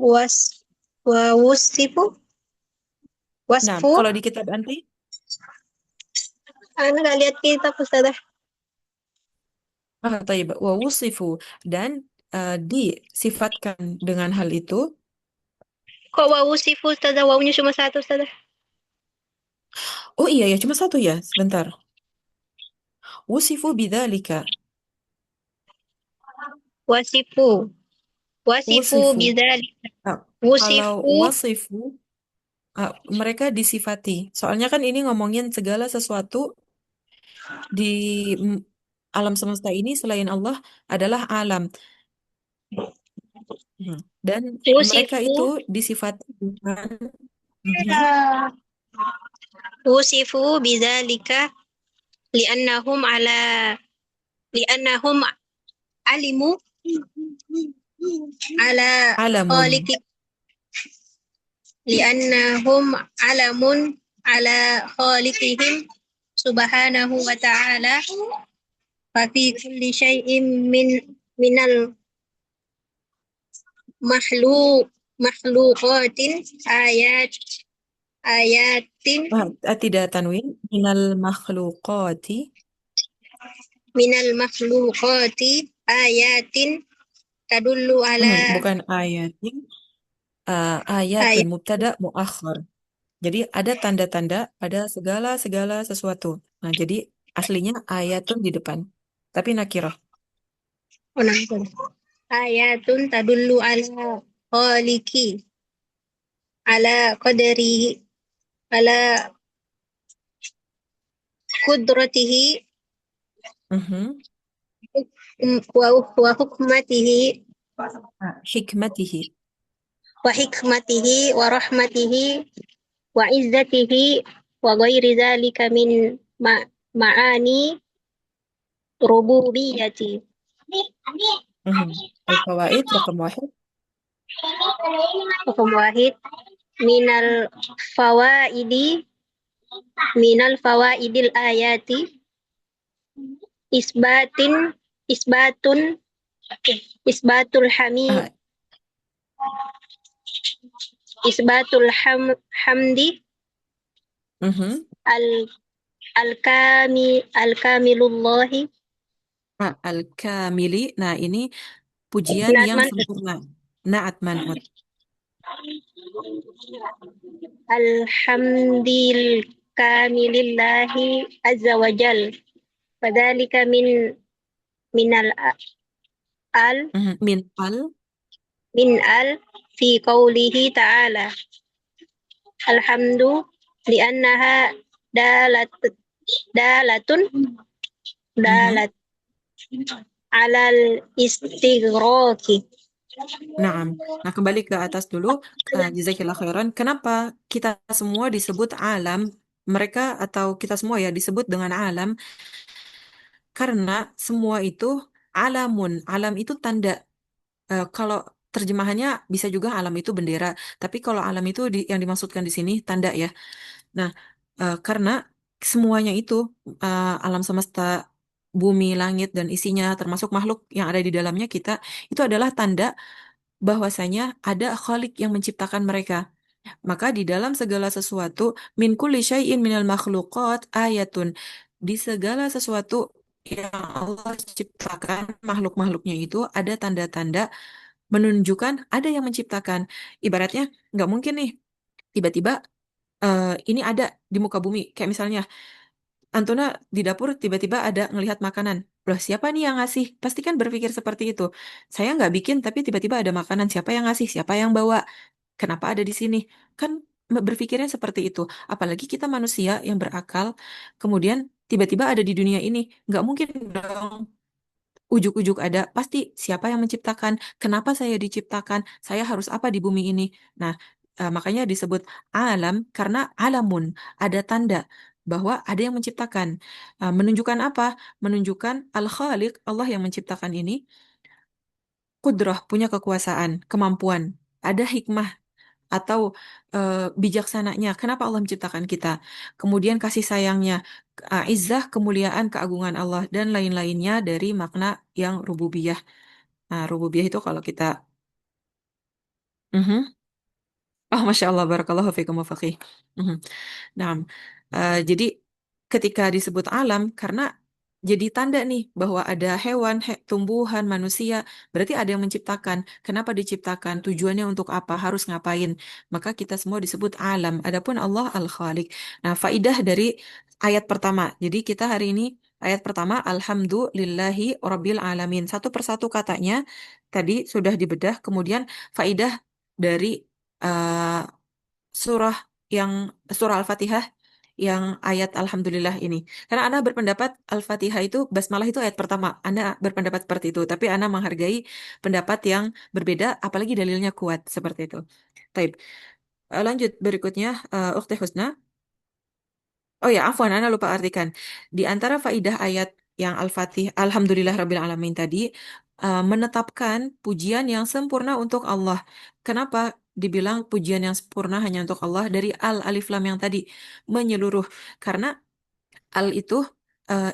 S5: was wawusifu
S3: Nah,
S5: wasfu.
S3: kalau di kitab anti,
S5: Ana nggak lihat kitab Ustazah.
S3: taib. Wa wusifu. Dan disifatkan dengan hal itu.
S5: Kok wawusifu Ustazah? Wawunya cuma satu Ustazah.
S3: Oh iya ya, cuma satu ya. Sebentar. Wusifu bidzalika.
S5: Wasifu
S3: Wusifu.
S5: bidzalik.
S3: Nah, kalau
S5: Wusifu
S3: wasifu, mereka disifati. Soalnya kan ini ngomongin segala sesuatu di alam semesta ini selain Allah adalah alam. Dan mereka itu
S5: wusifu
S3: disifati dengan
S5: wusifu bidzalika li'annahum alimu ala
S3: alamun.
S5: khaliqi li'annahum alamun ala khaliqihim subhanahu wa ta'ala fa fi kulli syai'in minal makhluqatin ayatin
S3: Tidak tanwin. Minal makhluqati.
S5: minal makhluqati ayatin
S1: tadullu ala
S3: Bukan ayatnya.
S1: ayat
S3: Ayatun mubtada muakhar. Jadi ada tanda-tanda pada segala sesuatu. Nah, jadi aslinya ayatun di depan. Tapi nakirah.
S1: penonton. Ayatun tadullu ala khaliki ala qadari ala kudratihi
S3: Mhm.
S1: wa hukmatihi
S3: Hikmatihi.
S1: wa hikmatihi wa rahmatihi wa izzatihi wa ghairi dzalika min ma'ani rububiyyati.
S3: Mhm. Al-Fawaid raqam 1.
S1: Hukum wahid minal fawaidi minal fawaidil ayati isbatin isbatun isbatul hamid
S3: Ah,
S1: hamdi
S3: mhm.
S1: al al kamilullahi
S3: Al-Kamili. Nah, ini pujian
S1: naat
S3: yang
S1: man
S3: sempurna. Naat man'ut.
S1: alhamdil kamilillahi azza wa jal fadzalika minal al
S3: Mhm. Min al.
S1: min al fi qawlihi ta'ala alhamdu li'annaha dalat dalatun
S3: Mhm.
S1: dalat alal istighraqi.
S3: Naam. Nah, kembali ke atas dulu. Jazakillah khairan. Kenapa kita semua disebut alam? Mereka atau kita semua ya disebut dengan alam karena semua itu alamun. Alam itu tanda. Kalau terjemahannya bisa juga alam itu bendera. Tapi kalau alam itu yang dimaksudkan di sini tanda ya. Nah, karena semuanya itu alam semesta, bumi, langit dan isinya termasuk makhluk yang ada di dalamnya kita itu adalah tanda bahwasanya ada Khalik yang menciptakan mereka. Maka di dalam segala sesuatu min kulli syai'in minal makhluqat ayatun. Di segala sesuatu yang Allah ciptakan makhluk-makhluknya itu ada tanda-tanda menunjukkan ada yang menciptakan. Ibaratnya nggak mungkin nih tiba-tiba ini ada di muka bumi. Kayak misalnya Antuna di dapur tiba-tiba ada ngelihat makanan. Loh, siapa nih yang ngasih? Pasti kan berpikir seperti itu. Saya nggak bikin, tapi tiba-tiba ada makanan. Siapa yang ngasih? Siapa yang bawa? Kenapa ada di sini? Kan berpikirnya seperti itu. Apalagi kita manusia yang berakal, kemudian tiba-tiba ada di dunia ini. Nggak mungkin dong ujuk-ujuk ada. Pasti siapa yang menciptakan? Kenapa saya diciptakan? Saya harus apa di bumi ini? Nah, makanya disebut alam karena alamun. Ada tanda bahwa ada yang menciptakan. Menunjukkan apa? Menunjukkan Al-Khaliq, Allah yang menciptakan ini, kudrah, punya kekuasaan, kemampuan. Ada hikmah atau bijaksananya. Kenapa Allah menciptakan kita? Kemudian kasih sayangnya, izzah, kemuliaan, keagungan Allah, dan lain-lainnya dari makna yang rububiyah. Nah, rububiyah itu kalau kita... Mhm. Oh, Masya Allah, barakallahu fiikum wa faqih. Mhm. Nah, jadi ketika disebut alam, karena jadi tanda nih bahwa ada hewan, tumbuhan, manusia, berarti ada yang menciptakan. Kenapa diciptakan? Tujuannya untuk apa? Harus ngapain? Maka kita semua disebut alam. Adapun Allah Al-Khaliq. Nah, faidah dari ayat pertama. Jadi kita hari ini ayat pertama, Alhamdulillahi Rabbil Alamin. Satu persatu katanya tadi sudah dibedah. Kemudian faidah dari eh, surah yang surah Al-Fatihah yang ayat Alhamdulillah ini. Karena Ana berpendapat Al-Fatihah itu basmalah itu ayat pertama. Ana berpendapat seperti itu, tapi Ana menghargai pendapat yang berbeda apalagi dalilnya kuat seperti itu. Taib. Lanjut berikutnya Ukhti Husna. Oh ya, afwan, Ana lupa artikan. Di antara faidah ayat yang Al-Fatih, Alhamdulillah Rabbil Alamin tadi, menetapkan pujian yang sempurna untuk Allah. Kenapa dibilang pujian yang sempurna hanya untuk Allah dari Alif Lam yang tadi menyeluruh? Karena Al itu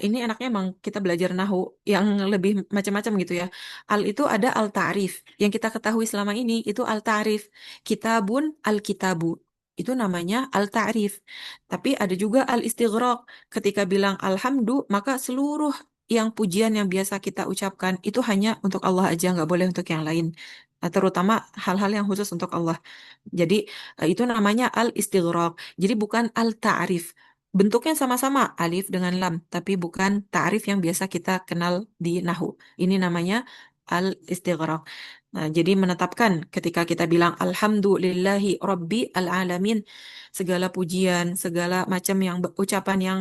S3: ini enaknya emang kita belajar nahu yang lebih macam-macam gitu ya. Al itu ada al ta'rif. Yang kita ketahui selama ini itu al ta'rif. Kitabun al kitabu. Itu namanya al ta'rif. Tapi ada juga al istighraq. Ketika bilang alhamdu, maka seluruh yang pujian yang biasa kita ucapkan itu hanya untuk Allah aja, nggak boleh untuk yang lain. Terutama hal-hal yang khusus untuk Allah. Jadi itu namanya al-istighraq. Jadi bukan al-ta'rif. Bentuknya sama-sama alif dengan lam, tapi bukan ta'rif yang biasa kita kenal di nahu. Ini namanya al-istighraq. Nah, jadi menetapkan ketika kita bilang alhamdulillahi rabbi alamin, segala pujian, segala macam yang ucapan yang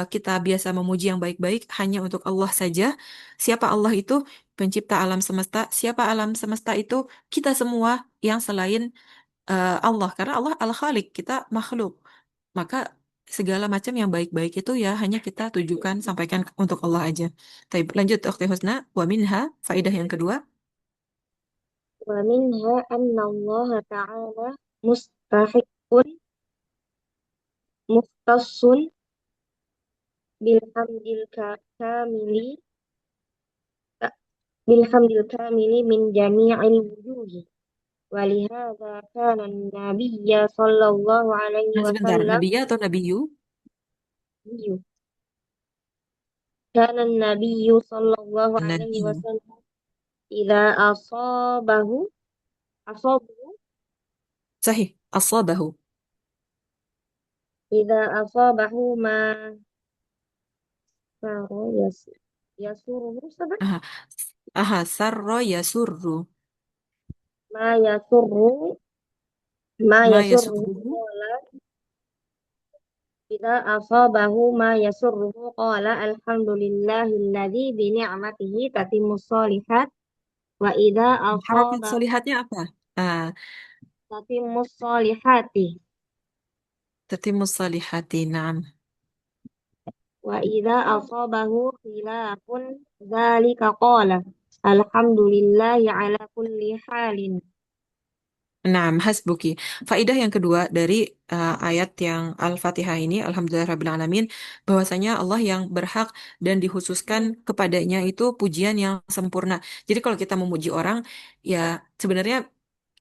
S3: kita biasa memuji yang baik-baik hanya untuk Allah saja. Siapa Allah itu? Pencipta alam semesta. Siapa alam semesta itu? Kita semua yang selain Allah, karena Allah Al-Khaliq, kita makhluk. Maka segala macam yang baik-baik itu ya hanya kita tujukan sampaikan untuk Allah aja. Baik, lanjut Ukhti Husna, wa minha faedah yang kedua.
S1: ومنها أن الله تعالى مستحق مختص بالحمد الكامل من جميع الوجوه ولهذا كان النبي صلى الله عليه
S3: Nah, sebentar,
S1: وسلم
S3: Nabiya atau Nabiyu?
S1: كان النبي صلى الله عليه
S3: Nabiyu.
S1: وسلم إذا أصابه
S3: Sahih, asabahu.
S1: إذا أصابه ما سر يسره سبع
S3: Aha, aha, sarra yasurru.
S1: ما يسره ما
S3: Ma
S1: يسره
S3: yasurruhu.
S1: قال إذا أصابه ما يسره قال الحمد لله الذي بنعمته تتم الصالحات وإذا
S3: Harakat
S1: أصابه
S3: solihatnya apa? Ah,
S1: تتم الصالحات
S3: tatimus salihati, na'am.
S1: وإذا أصابه خلاف ذلك قال الحمد لله على كل حال.
S3: Nah, hasbuki. Faedah yang kedua dari ayat yang Al-Fatihah ini, Alhamdulillah Alamin, bahwasanya Allah yang berhak dan dikhususkan kepadanya itu pujian yang sempurna. Jadi kalau kita memuji orang, ya sebenarnya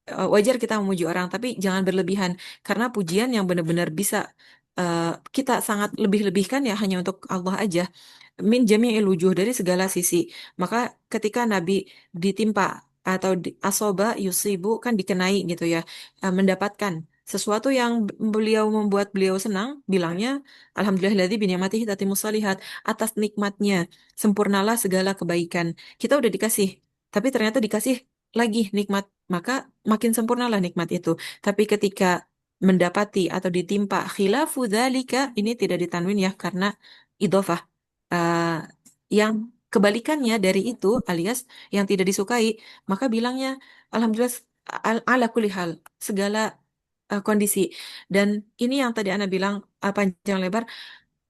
S3: wajar kita memuji orang, tapi jangan berlebihan. Karena pujian yang benar-benar bisa eh, kita sangat lebih-lebihkan ya hanya untuk Allah aja. Min jami'il wujuh, dari segala sisi. Maka ketika Nabi ditimpa atau asoba yusibu kan dikenai gitu ya, mendapatkan sesuatu yang beliau membuat beliau senang, bilangnya alhamdulillahilladzi bi ni'matihi tatimmus shalihat, atas nikmatnya sempurnalah segala kebaikan. Kita udah dikasih, tapi ternyata dikasih lagi nikmat, maka makin sempurnalah nikmat itu. Tapi ketika mendapati atau ditimpa khilafu dzalika, ini tidak ditanwin ya karena idhofah. Eh, yang kebalikannya dari itu alias yang tidak disukai, maka bilangnya alhamdulillah ala kulli hal, segala kondisi. Dan ini yang tadi Ana bilang panjang lebar,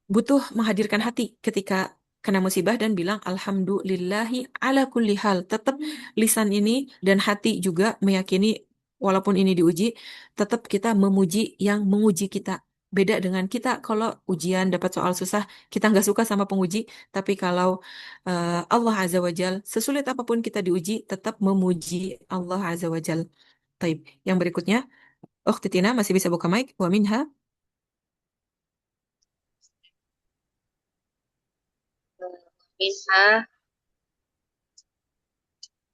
S3: butuh menghadirkan hati ketika kena musibah dan bilang alhamdulillahi ala kulli hal. Tetap lisan ini dan hati juga meyakini walaupun ini diuji, tetap kita memuji yang menguji kita. Beda dengan kita kalau ujian dapat soal susah, kita nggak suka sama penguji. Tapi kalau Allah Azza wa Jal, sesulit apapun kita diuji, tetap memuji Allah Azza wa Jal. Taib. Yang berikutnya, Ukhti Tina masih bisa buka mic. Wa minha.
S5: Minha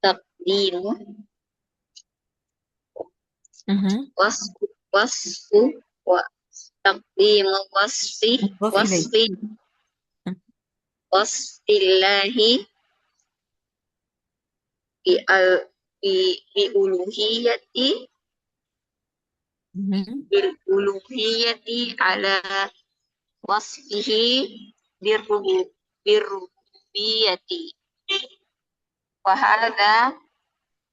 S5: taqdimu
S3: Mhm.
S5: wasfu wa taqdimu
S3: Mudhaf ilaih.
S5: wasfi wasfillahi bi al bi uluhiyati
S3: Mhm.
S5: bil uluhiyati ala wasfihi birrububiyati wa hadha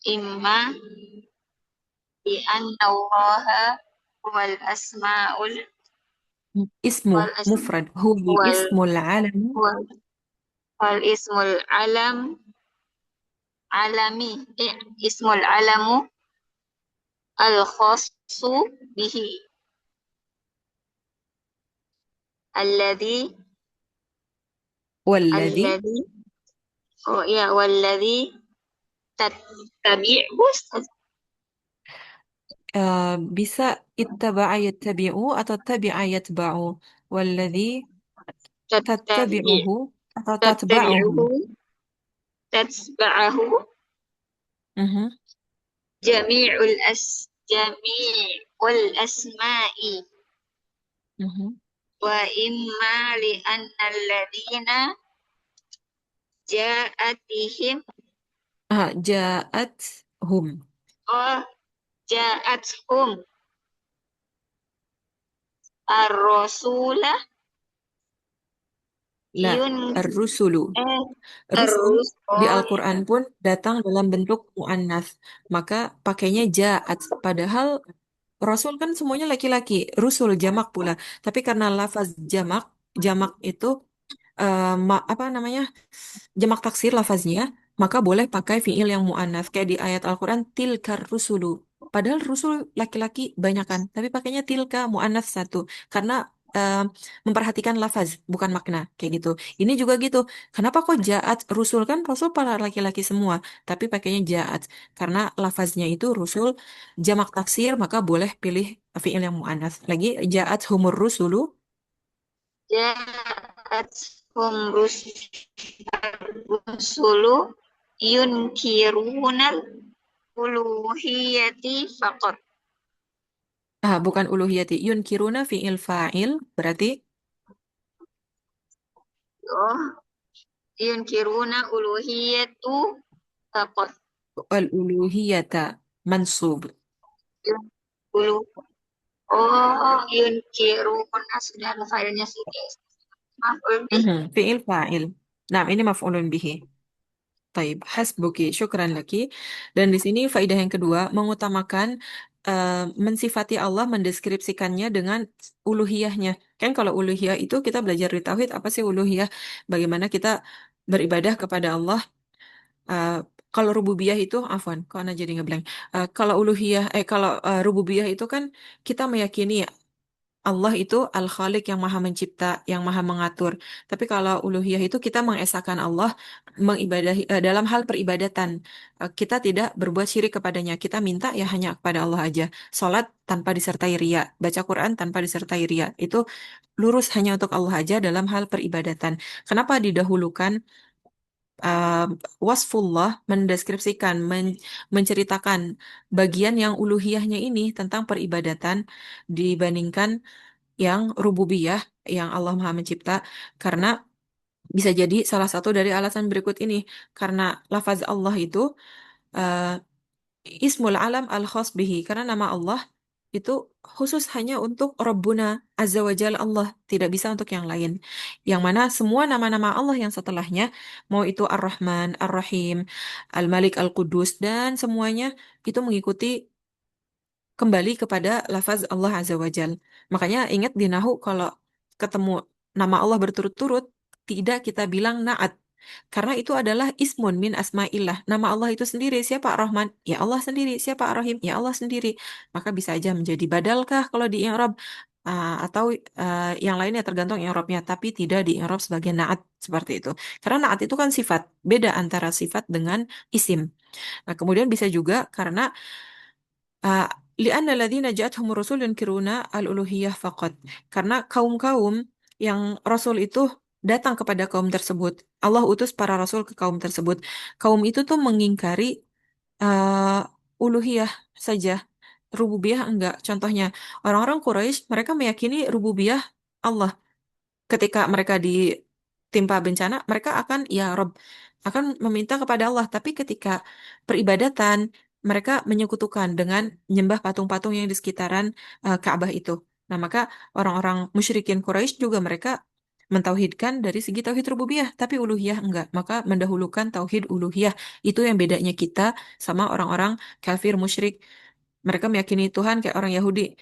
S5: imma bi anna allaha wal asmaul
S3: Ismu
S5: wal asma
S3: mufrad. Huwa
S5: wal
S3: ismul alam.
S5: wal wal ismul alami ismul alamu al khassu bihi alladhi
S3: Walladhi
S5: alladhi oh ya walladhi tattabi'u
S3: bisa ittaba'a yattabi'u atau tabi'a yatba'u. Walladhi
S5: tattabi'
S3: tattabi'uhu atau
S5: تتبعه
S3: tatba'uhu?
S5: تتبعه
S3: Mhm.
S5: جميع الأسماء
S3: Mhm.
S5: وإما لأن الذين جاءتهم
S3: Ja'athum.
S5: جاءتهم الرسول
S3: La,
S5: ينكر
S3: ar-rusulu. Rusul di
S5: الرسل
S3: Al-Quran pun datang dalam bentuk mu'annas. Maka pakainya ja'at. Padahal Rasul kan semuanya laki-laki. Rusul jamak pula. Tapi karena lafaz jamak, jamak itu apa namanya? Jamak taksir lafaznya, maka boleh pakai fiil yang mu'annas. Kayak di ayat Al-Quran, tilkar rusulu. Padahal rusul laki-laki banyak kan, tapi pakainya tilka mu'annas satu. Karena eh, memperhatikan lafaz, bukan makna. Kayak gitu. Ini juga gitu. Kenapa kok ja'at? Rusul kan rasul para laki-laki semua, tapi pakainya ja'at. Karena lafaznya itu rusul jamak taksir, maka boleh pilih fiil yang mu'annas. Lagi, ja'at humur rusulu.
S5: جاءتهم الرسل ينكرون الألوهية فقط
S3: Bukan uluhiyati. Yunkiruna fiil fa'il, berarti
S5: ينكرون ألوهية فقط
S3: al-uluhiyata mansub.
S5: ألو Oh, yunkiruna sudah ada failnya sih guys. Maf'ul bih.
S3: Fiil fa'il. Nah, ini maf'ulun bihi. Taib, hasbuki, syukran laki. Dan di sini faidah yang kedua, mengutamakan mensifati Allah, mendeskripsikannya dengan uluhiyahnya. Kan kalau uluhiyah itu kita belajar di tauhid, apa sih uluhiyah? Bagaimana kita beribadah kepada Allah. Eh, Kalau rububiyah itu, afwan, kok ana jadi ngeblank. Kalau uluhiyah, kalau rububiyah itu kan kita meyakini Allah itu Al-Khaliq yang maha mencipta, yang maha mengatur. Tapi kalau uluhiyah itu kita mengesahkan Allah mengibadahi dalam hal peribadatan. Kita tidak berbuat syirik kepadanya. Kita minta ya hanya kepada Allah aja. Salat tanpa disertai ria, baca Quran tanpa disertai ria. Itu lurus hanya untuk Allah aja dalam hal peribadatan. Kenapa didahulukan uh, wasfullah mendeskripsikan, menceritakan bagian yang uluhiyahnya ini tentang peribadatan dibandingkan yang rububiyah yang Allah Maha Mencipta karena bisa jadi salah satu dari alasan berikut ini karena lafaz Allah itu uh, ismul alam al khas bihi karena nama Allah itu khusus hanya untuk Rabbuna Azza wa Jalla Allah tidak bisa untuk yang lain yang mana semua nama-nama Allah yang setelahnya mau itu Ar-Rahman Ar-Rahim Al-Malik Al-Qudus dan semuanya itu mengikuti kembali kepada lafaz Allah Azza wa Jal. Makanya ingat di Nahu kalau ketemu nama Allah berturut-turut, tidak kita bilang naat. Karena itu adalah ismun min asma'illah. Nama Allah itu sendiri. Siapa Ar-Rahman? Ya Allah sendiri. Siapa Ar-Rahim? Ya Allah sendiri. Maka bisa aja menjadi badalkah kalau di i'rab atau yang lainnya tergantung i'rabnya, tapi tidak di i'rab sebagai naat seperti itu. Karena naat itu kan sifat. Beda antara sifat dengan isim. Nah, kemudian bisa juga karena Ah, li'anna alladzina ja'atuhum rusul yunkiruna al-uluhiyah faqat. Karena kaum-kaum yang rasul itu datang kepada kaum tersebut. Allah utus para rasul ke kaum tersebut. Kaum itu tuh mengingkari uluhiyah saja. Rububiyah enggak. Contohnya, orang-orang Quraisy mereka meyakini rububiyah Allah ketika mereka ditimpa bencana, mereka akan ya Rob akan meminta kepada Allah. Tapi ketika peribadatan, mereka menyekutukan dengan menyembah patung-patung yang di sekitaran Ka'bah itu. Nah, maka orang-orang musyrikin Quraisy juga mereka mentauhidkan dari segi tauhid rububiyah, tapi uluhiyah enggak. Maka mendahulukan tauhid uluhiyah. Itu yang bedanya kita sama orang-orang kafir musyrik. Mereka meyakini Tuhan kayak orang Yahudi,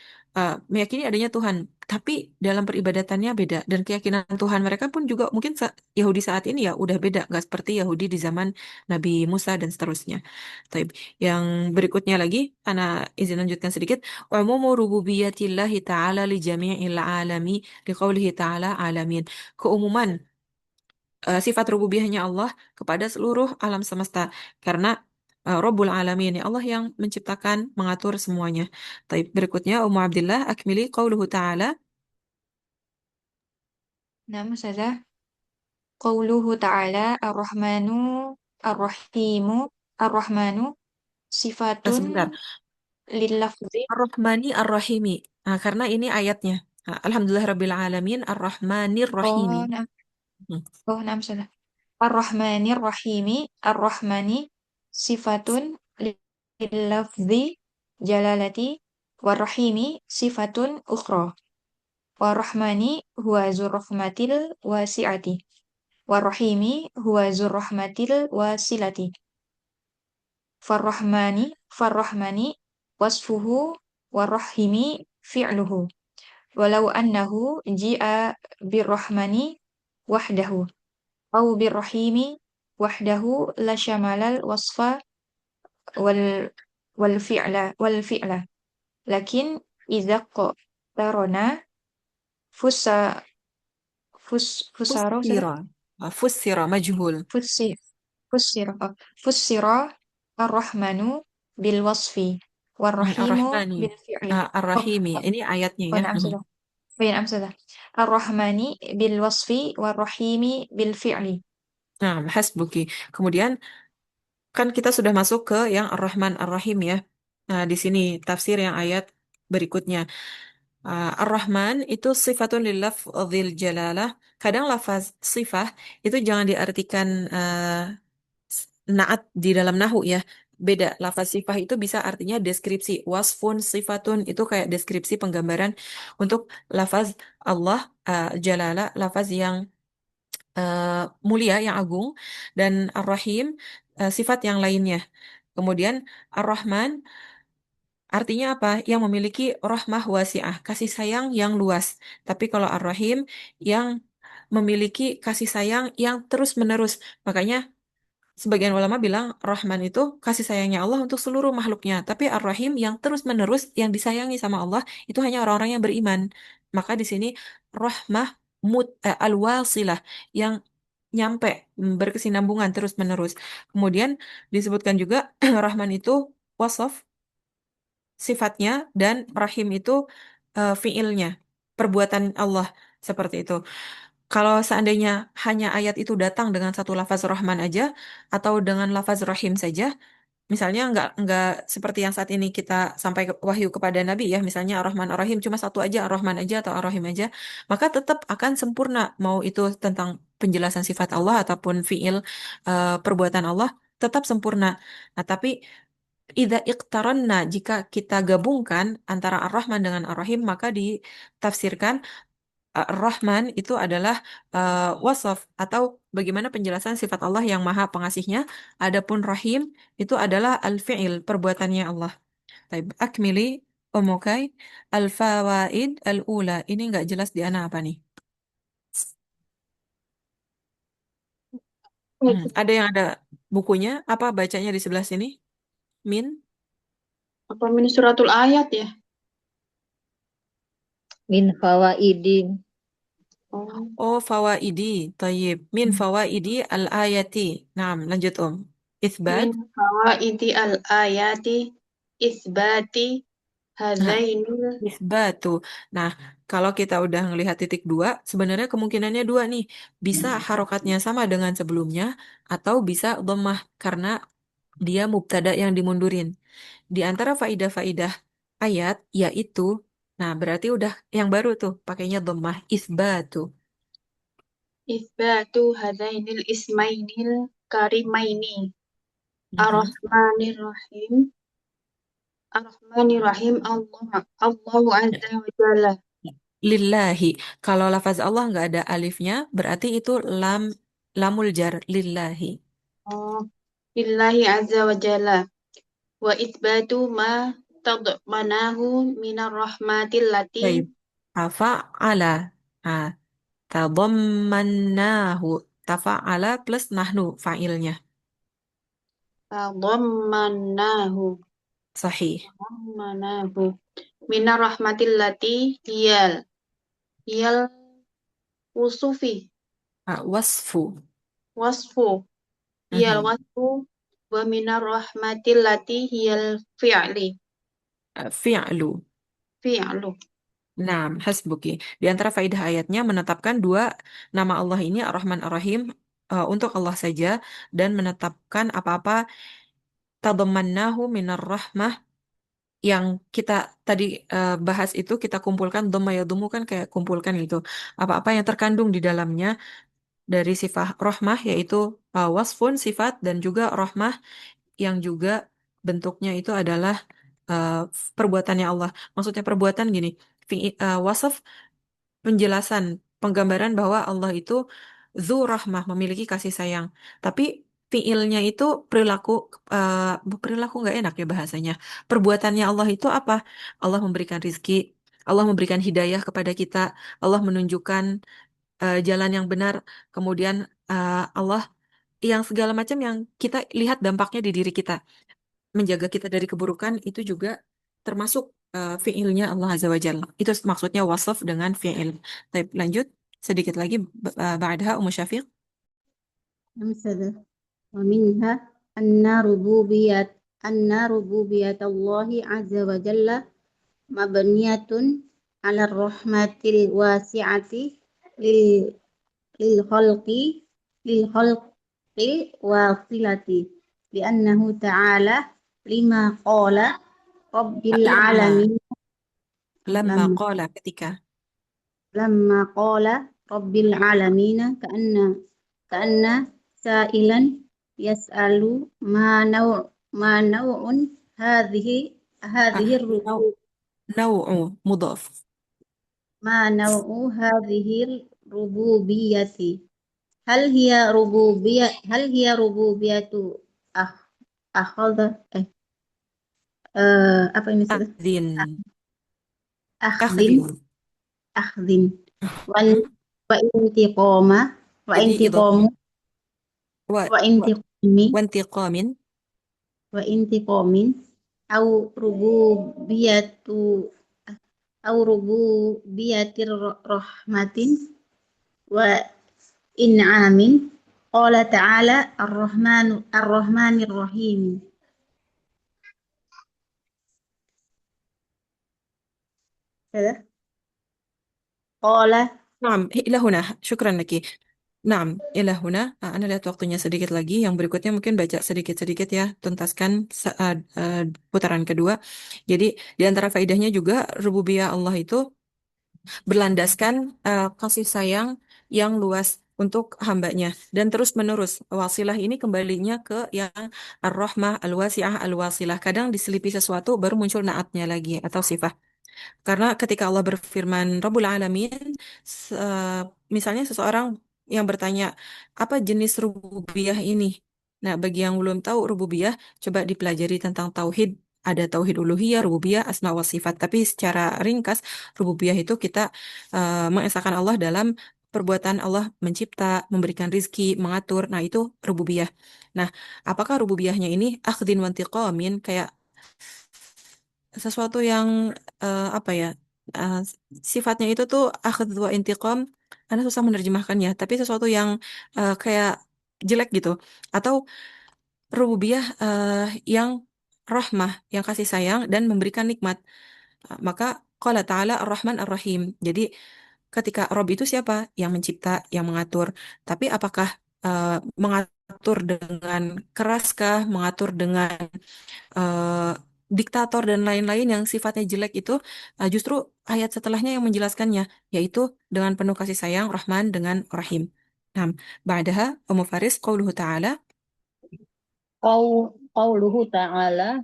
S3: meyakini adanya Tuhan, tapi dalam peribadatannya beda. Dan keyakinan Tuhan mereka pun juga mungkin Yahudi saat ini ya udah beda, nggak seperti Yahudi di zaman Nabi Musa dan seterusnya. Taib. Yang berikutnya lagi, Ana izin lanjutkan sedikit. Umumu rububiyatillahi ta'ala li jami'il alami liqaulihi ta'ala alamin. Keumuman sifat rububiyahnya Allah kepada seluruh alam semesta karena Rabbul Alamin ya Allah yang menciptakan mengatur semuanya. Taib berikutnya Ummu Abdillah akmili qauluhu ta'ala
S2: Nah, Ustazah, Qauluhu ta'ala ar-Rahmanu ar-Rahmanu
S3: Nah,
S2: sifatun
S3: sebentar.
S2: lil-lafzi.
S3: Ar-Rahmani Ar-Rahimi. Nah, karena ini ayatnya. Nah, Alhamdulillah Rabbil Alamin Ar-Rahmanir Rahimi.
S2: Oh, nah.
S3: Hmm.
S2: Oh, nah, salah. Ar-Rahmanir Rahimi. Ar-Rahmani sifatun lil-lafzi jalalati. War-Rahimi sifatun ukhra. War-Rahmani huwa zur-rahmatil wasi'ati. War-Rahimi huwa zur-rahmatil wasilati. Farrahmani wasfuhu warrahimi fi'luhu walau annahu ji'a birrahmani wahdahu au birrahimi wahdahu la syamalal wasfa wal wal fi'la lakin idza tarona fusa fusaro sudah
S3: Fussira. Fussira majhul.
S2: fusi fusira fusira ar-rahmanu bil wasfi warrahimu
S3: Ar-Rahmani.
S2: bil fi'li. Oh,
S3: Ar-Rahimi. Ini ayatnya
S2: oh,
S3: ya.
S2: na'am sudah. Oh, ya, na'am sudah. Ar-Rahmani bil wasfi warrahimi bil fi'li.
S3: Nah, hasbuki. Kemudian kan kita sudah masuk ke yang Ar-Rahman Ar-Rahim ya. Nah, di sini tafsir yang ayat berikutnya. Ar-Rahman itu sifatun lillafzil jalalah. Kadang lafaz sifah itu jangan diartikan naat di dalam nahu ya. Beda, lafaz sifah itu bisa artinya deskripsi. Wasfun, sifatun itu kayak deskripsi penggambaran untuk lafaz Allah jalalah, lafaz yang mulia, yang agung, dan Ar-Rahim sifat yang lainnya. Kemudian Ar-Rahman artinya apa? Yang memiliki rahmah wasi'ah, kasih sayang yang luas. Tapi kalau Ar-Rahim yang memiliki kasih sayang yang terus-menerus. Makanya sebagian ulama bilang Rahman itu kasih sayangnya Allah untuk seluruh makhluknya. Tapi Ar-Rahim yang terus-menerus yang disayangi sama Allah itu hanya orang-orang yang beriman. Maka di sini rahmah al-wasilah yang nyampe berkesinambungan terus-menerus. Kemudian disebutkan juga Rahman itu wasaf sifatnya dan Rahim itu fiilnya, perbuatan Allah seperti itu. Kalau seandainya hanya ayat itu datang dengan satu lafaz Rahman aja atau dengan lafaz Rahim saja, misalnya nggak seperti yang saat ini kita sampai wahyu kepada Nabi ya, misalnya Ar-Rahman Ar-Rahim cuma satu aja, Ar-Rahman aja atau Ar-Rahim aja, maka tetap akan sempurna mau itu tentang penjelasan sifat Allah ataupun fiil perbuatan Allah tetap sempurna. Nah, tapi idza iqtaranna jika kita gabungkan antara Ar-Rahman dengan Ar-Rahim maka ditafsirkan Ar-Rahman itu adalah wasaf atau bagaimana penjelasan sifat Allah yang Maha Pengasihnya. Adapun Rahim itu adalah al-fi'il, perbuatannya Allah. Taib, akmili umukai al-fawaid al-ula. Ini nggak jelas di ana apa nih? Ada yang ada bukunya? Apa bacanya di sebelah sini? Min?
S5: Apa min suratul ayat ya?
S6: Min fawaidin.
S5: Oh,
S3: Oh, fawaidi. Taib. Min fawaidi al-ayati. Nah, lanjut Om. Itsbat.
S5: min fawaidi al ayati isbati
S3: Nah,
S5: hadainil.
S3: Isbatu. Nah, kalau kita udah ngelihat titik dua, sebenarnya kemungkinannya dua nih. Bisa harokatnya sama dengan sebelumnya, atau bisa dhammah karena dia mubtada yang dimundurin. Di antara faidah-faidah ayat, yaitu, nah berarti udah yang baru tuh, pakainya dhammah, isbatu.
S5: Isbatu hadainil ismainil karimaini.
S3: Mhm.
S5: Ar-Rahmanir-Rahim. Ar-Rahmanir-Rahim. Allahu Azza wa Jalla.
S3: Lillahi. Kalau lafaz Allah nggak ada alifnya, berarti itu lamul jar, lillahi.
S5: Oh, Lillahi Azza wa Jalla. Wa itsbatu ma tadmanahu minar rahmatil lati
S3: Baik. Tafa'ala. Nah, tadammannahu. Tafa'ala plus nahnu fa'ilnya.
S5: tadammannahu.
S3: Sahih.
S5: Tadammannahu. Minar rahmatil lati hiyal wusufi.
S3: Wasfu.
S5: Wasfu. Hiyal
S3: Mhm.
S5: wasfu. Wa minar rahmatil lati hiyal fi'li.
S3: Fi'lu.
S5: Fi'lu.
S3: Nah, hasbuki. Di antara faidah ayatnya menetapkan dua nama Allah ini Ar-Rahman Ar-Rahim untuk Allah saja dan menetapkan apa-apa tadammannahu minar rahmah yang kita tadi bahas itu kita kumpulkan dhamma yadumu kan kayak kumpulkan gitu. Apa-apa yang terkandung di dalamnya dari sifat rahmah yaitu wasfun sifat dan juga rahmah yang juga bentuknya itu adalah uh, perbuatannya Allah. Maksudnya perbuatan gini, wasaf penjelasan, penggambaran bahwa Allah itu zu rahmah, memiliki kasih sayang. Tapi fiilnya itu perilaku, perilaku nggak enak ya bahasanya. Perbuatannya Allah itu apa? Allah memberikan rizki, Allah memberikan hidayah kepada kita, Allah menunjukkan jalan yang benar, kemudian Allah yang segala macam yang kita lihat dampaknya di diri kita menjaga kita dari keburukan itu juga termasuk fiilnya Allah Azza wa Jalla. Itu maksudnya wasaf dengan fiil. Baik, lanjut sedikit lagi ba'daha Ummu Syafiq.
S5: أمثلة ومنها أن ربوبية الله عز وجل مبنية على الرحمة الواسعة لل- للخلق للخلق الواصلة لأنه تعالى لما قال رب
S3: Lama
S5: العالمين
S3: lama
S5: لما
S3: qala ketika
S5: لما قال رب العالمين كأن سائلا يسأل ما نوع هذه
S3: ah,
S5: هذه
S3: nau
S5: الربوبية
S3: nau'u mudhaf.
S5: ما نوع هذه الربوبية هل هي ربوبية أخ أخذ apa ini sudah
S3: Akhdin
S5: أخذ
S3: akhdin.
S5: أخذ
S3: Hmm?
S5: وانتقام
S3: Jadi
S5: وانتقام
S3: idhofah wa
S5: وانتقام
S3: wantiqamin
S5: وانتقام أو ربوبية رحمة وإنعام قال تعالى الرحمن الرحيم كذا قال
S3: Naam, ila huna. Syukran laki. Naam, ila huna. Ana lihat waktunya sedikit lagi. Yang berikutnya mungkin baca sedikit-sedikit ya, tuntaskan putaran kedua. Jadi, di antara faedahnya juga rububiyah Allah itu berlandaskan kasih sayang yang luas untuk hambanya dan terus menerus wasilah ini kembalinya ke yang ar-rahmah al-wasi'ah al-wasilah kadang diselipi sesuatu baru muncul naatnya lagi atau sifat karena ketika Allah berfirman Rabbul Alamin misalnya seseorang yang bertanya apa jenis rububiyah ini. Nah, bagi yang belum tahu rububiyah, coba dipelajari tentang tauhid. Ada tauhid uluhiyah, rububiyah, asma wa sifat. Tapi secara ringkas, rububiyah itu kita mengesahkan Allah dalam perbuatan Allah mencipta, memberikan rizki, mengatur. Nah, itu rububiyah. Nah, apakah rububiyahnya ini akhdin wantiqamin kayak sesuatu yang apa ya uh, sifatnya itu tuh akhd wa intiqam karena susah menerjemahkannya tapi sesuatu yang kayak jelek gitu atau rububiyah yang rahmah yang kasih sayang dan memberikan nikmat. Maka qala ta'ala ar-Rahman ar-Rahim jadi ketika Rob itu siapa yang mencipta yang mengatur tapi apakah mengatur dengan keraskah mengatur dengan eh, diktator dan lain-lain yang sifatnya jelek itu justru ayat setelahnya yang menjelaskannya yaitu dengan penuh kasih sayang Rahman dengan Rahim. Nah, ba'daha Ummu Faris qauluhu ta'ala
S6: Qauluhu ta'ala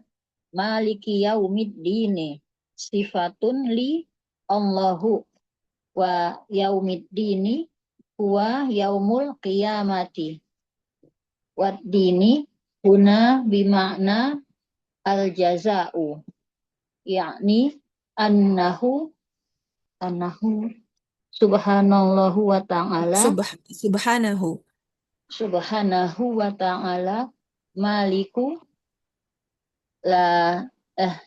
S6: maliki yaumiddini sifatun li Allahu wa yaumiddini huwa yaumul qiyamati wad dini huna bimakna al jaza'u yakni annahu annahu subhanallahu wa ta'ala
S3: subhanahu
S6: subhanahu wa ta'ala maliku la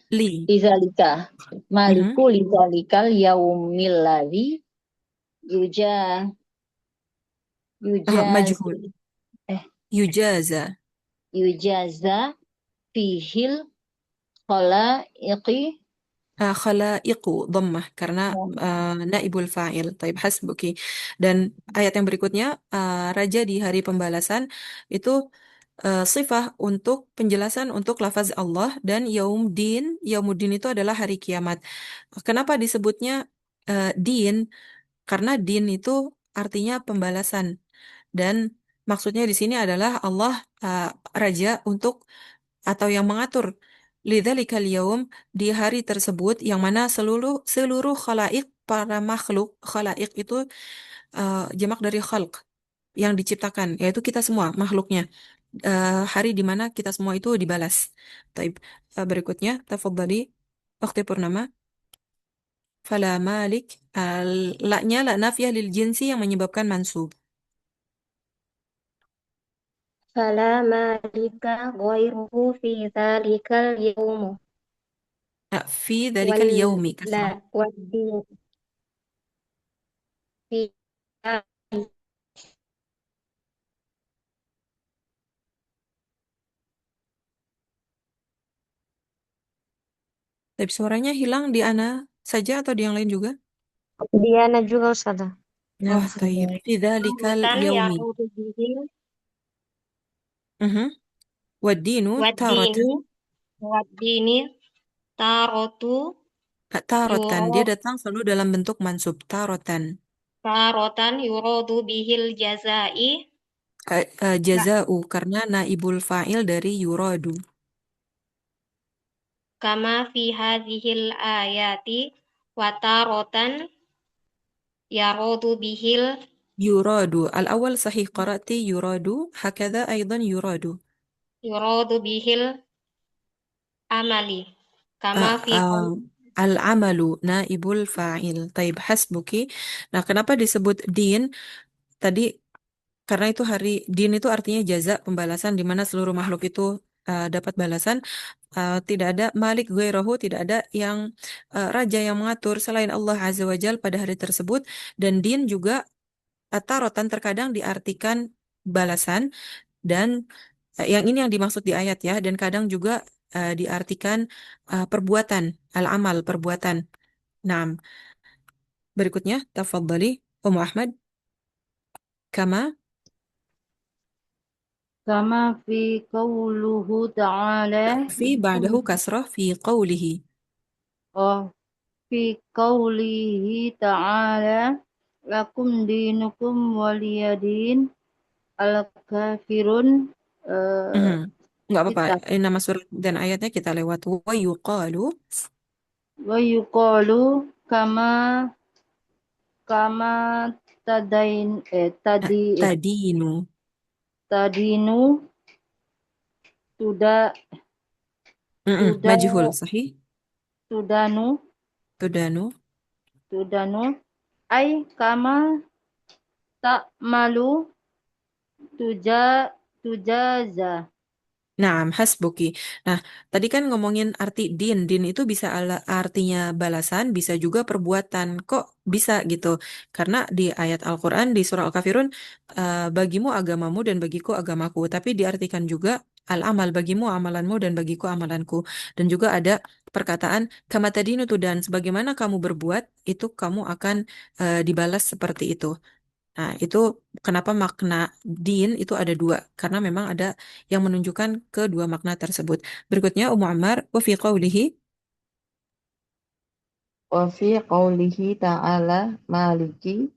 S3: li
S6: lizalika
S3: Mhm.
S6: maliku lizalikal yaumil ladzi yuja yujaz
S3: Majhul
S6: eh
S3: yujaza
S6: yujaza fihil khalaiqi
S3: khalaiqu dhammah karena naibul fa'il. Taib hasbuki. Dan ayat yang berikutnya raja di hari pembalasan itu sifah untuk penjelasan untuk lafaz Allah dan yaumudin. Yaumuddin itu adalah hari kiamat. Kenapa disebutnya din? Karena din itu artinya pembalasan dan maksudnya di sini adalah Allah raja untuk atau yang mengatur lidzalikal yaum di hari tersebut yang mana seluruh seluruh khalaik para makhluk khalaik itu jamak dari khalq yang diciptakan yaitu kita semua makhluknya. Hari di mana kita semua itu dibalas. Taib. Berikutnya tafadhali Ukhti Purnama. Fala malik la-nya la nafiyah lil jinsi yang menyebabkan mansub.
S1: فلا مالك غيره في ذلك اليوم
S3: Fi dzalikal yaumi kasrah.
S1: والدين في
S3: Tapi suaranya hilang di Ana saja atau di yang lain juga?
S1: Diana juga Ustazah.
S3: Oh, taib. Fi dzalikal
S1: Hutan
S3: yaumi.
S1: yaqudu bihi
S3: Mhm. Waddinu taratan.
S1: waddini waddini tarotu
S3: Tarotan.
S1: yuro
S3: Dia datang selalu dalam bentuk mansub. Tarotan.
S1: tarotan yurodu bihil jazai
S3: Jaza'u. Karena naibul fa'il dari yuradu.
S1: kama fi hadhil ayati wa tarotan yarodu bihil
S3: Yuradu. Al-awal sahih qara'ti yuradu. Hakadha aydan yuradu.
S1: amali kama
S3: Uh,
S1: fi
S3: uh, Al-amalu naibul fa'il. Taib hasbuki. Nah, kenapa disebut din? Tadi karena itu hari din itu artinya jaza pembalasan di mana seluruh makhluk itu dapat balasan. Tidak ada malik ghairahu, tidak ada yang raja yang mengatur selain Allah Azza wa Jal pada hari tersebut. Dan din juga tarotan terkadang diartikan balasan dan yang ini yang dimaksud di ayat ya, dan kadang juga diartikan perbuatan, al-amal, perbuatan. Nah, berikutnya, tafadhali, Ummu Ahmad, kama,
S4: كما في قوله تعالى
S3: fi ba'dahu kasrah fi qawlihi.
S4: oh في قوله تعالى لكم دينكم ولي دين الكافرون
S3: Mhm. Nggak apa-apa,
S4: kita
S3: nama surat dan ayatnya kita lewat. Wa yuqalu,
S4: ويقال كما كما تدين
S3: tadinu.
S4: تدين تدا تدا
S3: Majhul, sahih.
S4: تدان
S3: Tudanu.
S4: تدان أي كما تعمل تجازى
S3: Nah, hasbuki. Nah, tadi kan ngomongin arti din. Din itu bisa artinya balasan, bisa juga perbuatan. Kok bisa gitu? Karena di ayat Al-Quran, di surah Al-Kafirun, bagimu agamamu dan bagiku agamaku. Tapi diartikan juga al-amal, bagimu amalanmu dan bagiku amalanku. Dan juga ada perkataan, kama tadinu dan sebagaimana kamu berbuat, itu kamu akan dibalas seperti itu. Nah, itu kenapa makna din itu ada dua. Karena memang ada yang menunjukkan kedua makna tersebut. Berikutnya, Ummu Ammar, wa fi qawlihi,
S7: Wa fi qawlihi ta'ala maliki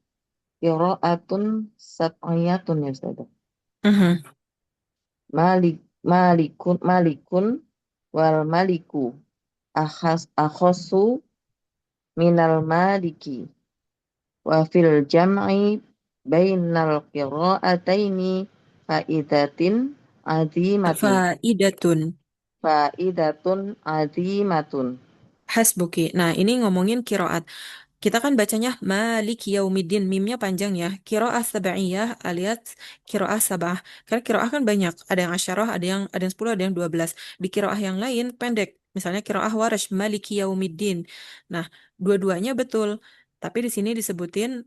S7: qira'atun sab'iyatun ya Ustaz.
S3: Mhm.
S7: Malik malikun wal maliku akhasu minal maliki wa fil jam'i bainal qira'ataini faidatin azimatin
S3: Faidatun.
S7: faidatun azimatun.
S3: Hasbuki. Nah, ini ngomongin kiroat. Kita kan bacanya Malik Yaumiddin, mimnya panjang ya. Kiroah sab'iyah alias kiroah sabah. Karena kiroah kan banyak. Ada yang asyarah, ada yang 10, ada yang 12. Di kiroah yang lain pendek. Misalnya kiroah Warash Malik Yaumiddin. Nah, dua-duanya betul. Tapi di sini disebutin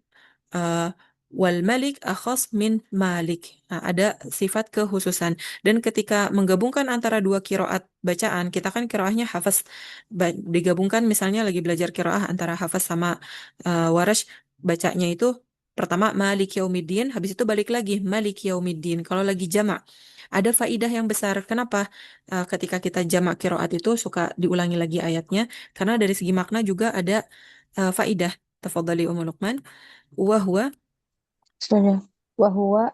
S3: uh, Wal malik akhas min malik. Nah, ada sifat kekhususan. Dan ketika menggabungkan antara dua kiroat bacaan, kita kan kiroahnya hafaz. Digabungkan misalnya lagi belajar kiroah antara hafaz sama warash, bacanya itu pertama malik yaumiddin, habis itu balik lagi malik yaumiddin. Kalau lagi jamak, ada faidah yang besar. Kenapa? Ketika kita jamak kiroat itu suka diulangi lagi ayatnya, karena dari segi makna juga ada faidah. Tafadhali Ummu Luqman. Wahwa
S8: Sudah. Wahwa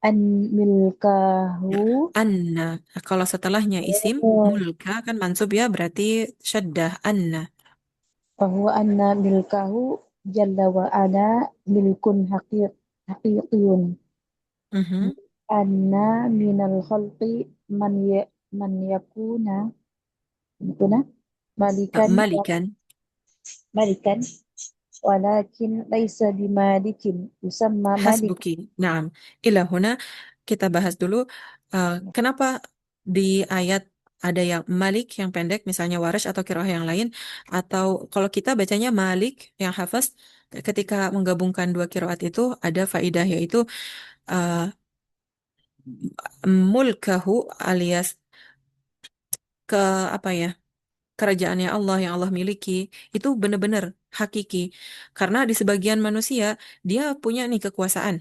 S8: an milkahu.
S3: anna. Kalau setelahnya isim
S8: Oh.
S3: mulka kan mansub ya, berarti syaddah anna.
S8: Wahwa anna milkahu jalla wa ala milkun haqiqiyun.
S3: Mhm.
S8: Anna minal khalqi man yakuna malikan
S3: Malikan
S8: malikan walakin laisa bimalikin yusamma malik.
S3: hasbuki. Naam. Ila huna kita bahas dulu kenapa di ayat ada yang Malik yang pendek misalnya Warash atau Qiraah yang lain, atau kalau kita bacanya Malik yang hafaz, ketika menggabungkan dua qiraat itu ada faidah, yaitu uh, mulkahu alias ke apa ya, kerajaannya Allah yang Allah miliki itu benar-benar hakiki. Karena di sebagian manusia dia punya nih kekuasaan,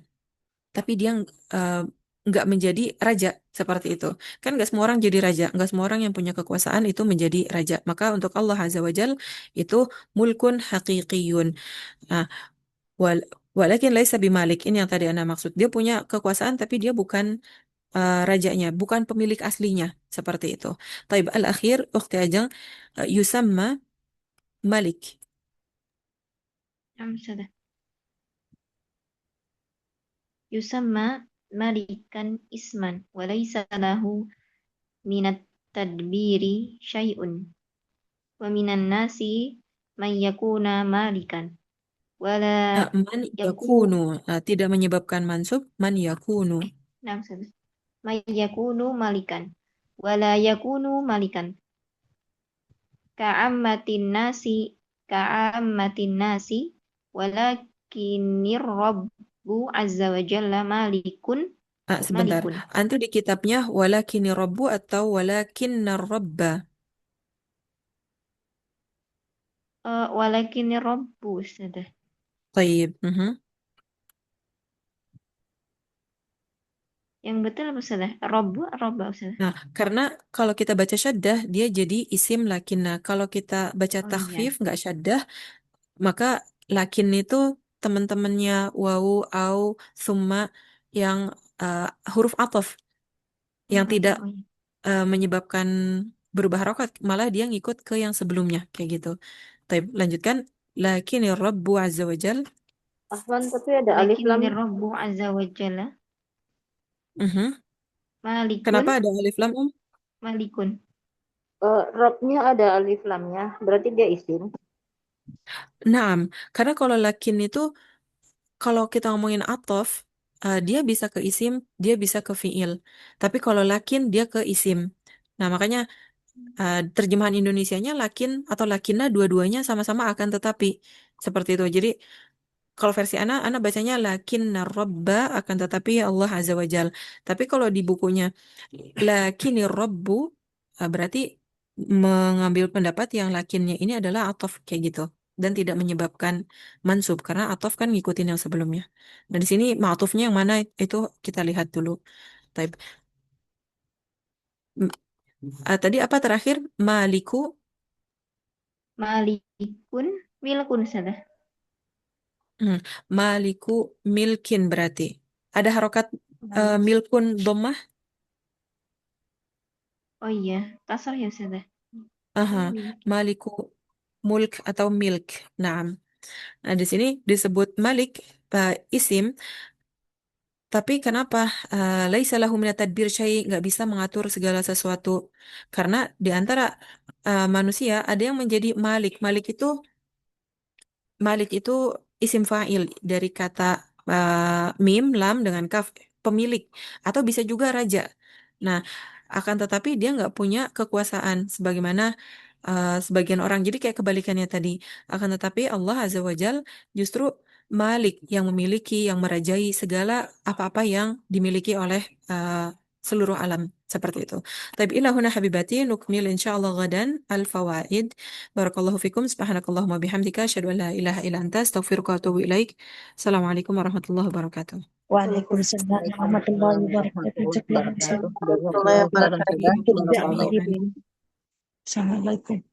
S3: tapi dia eh, nggak menjadi raja seperti itu. Kan nggak semua orang jadi raja, nggak semua orang yang punya kekuasaan itu menjadi raja. Maka untuk Allah Azza wa Jal itu mulkun haqiqiyun. Nah, wal walakin laisa bimalik, ini yang tadi Anda maksud. Dia punya kekuasaan tapi dia bukan rajanya, bukan pemilik aslinya seperti itu. Taib al-akhir ukhti Ajeng, yusamma malik.
S2: نعم أستاذة. يسمى ملكا اسما وليس له من التدبير شيء ومن الناس من يكون مالكا ولا
S3: Man
S2: يكون
S3: yakunu, tidak menyebabkan mansub, man yakunu.
S2: نعم أستاذة. من يكون مالكا ولا يكون مالكا كعامة الناس كعامة الناس ولكن الرب عز وجل مالك
S3: Sebentar,
S2: ملك
S3: antu di kitabnya walakini rabbu atau walakinna rabba.
S2: ولكن الرب أستاذة.
S3: Taib.
S2: Yang betul apa Ustazah? Robbu robba Ustazah.
S3: Nah, karena kalau kita baca syaddah, dia jadi isim lakinna. Kalau kita baca
S2: Oh iya.
S3: takhfif, nggak syaddah, maka lakin itu teman-temannya wawu, au, summa yang huruf ataf yang tidak
S2: Oh iya.
S3: menyebabkan berubah harokat, malah dia ngikut ke yang sebelumnya kayak gitu. Taib, lanjutkan. Lakin Rabbu azza wa jal.
S1: Afwan, tapi ada alif lam.
S2: Lakin Rabbu azza wa jalla malikun
S3: Kenapa ada alif lam,
S2: malikun.
S1: Robnya ada alif lamnya, berarti dia isim.
S3: Naam, karena kalau lakin itu, kalau kita ngomongin atof, dia bisa ke isim, dia bisa ke fiil. Tapi kalau lakin, dia ke isim. Nah, makanya terjemahan Indonesianya lakin atau lakinna dua-duanya sama-sama akan tetapi. Seperti itu. Jadi, kalau versi Ana bacanya lakinna robba akan tetapi Allah Azza wa Jal. Tapi kalau di bukunya lakini robbu, berarti mengambil pendapat yang lakinnya ini adalah atof kayak gitu. Dan tidak menyebabkan mansub. Karena atof kan ngikutin yang sebelumnya. Dan di sini ma'atufnya yang mana itu kita lihat dulu. Taib. Tadi apa terakhir? Maliku.
S2: Malikun milkun Ustazah.
S3: Maliku milkin berarti. Ada harokat milkun dhammah?
S2: Oh iya, kasar ya Ustazah.
S3: Aha, maliku mulk atau milk. Naam. Nah, di sini disebut malik isim, tapi kenapa laisa lahu minat tadbir syai, nggak bisa mengatur segala sesuatu? Karena di antara manusia ada yang menjadi malik. Malik itu isim fa'il dari kata mim, lam dengan kaf, pemilik, atau bisa juga raja. Nah, akan tetapi dia nggak punya kekuasaan sebagaimana sebagian orang. Jadi kayak kebalikannya tadi. Akan tetapi Allah Azza wa Jal justru Malik, yang memiliki, yang merajai segala apa-apa yang dimiliki oleh seluruh alam. Seperti itu. Taib ila huna habibati nukmil insyaallah gadan al-fawaid. Barakallahu fikum. Subhanakallahumma bihamdika asyhadu an la ilaha illa anta astaghfiruka wa atubu ilaik. Assalamualaikum warahmatullahi wabarakatuh.
S8: Waalaikumsalam warahmatullahi wabarakatuh. Jazakallahu khairan.
S7: Warahmatullahi wabarakatuh.
S8: Assalamualaikum.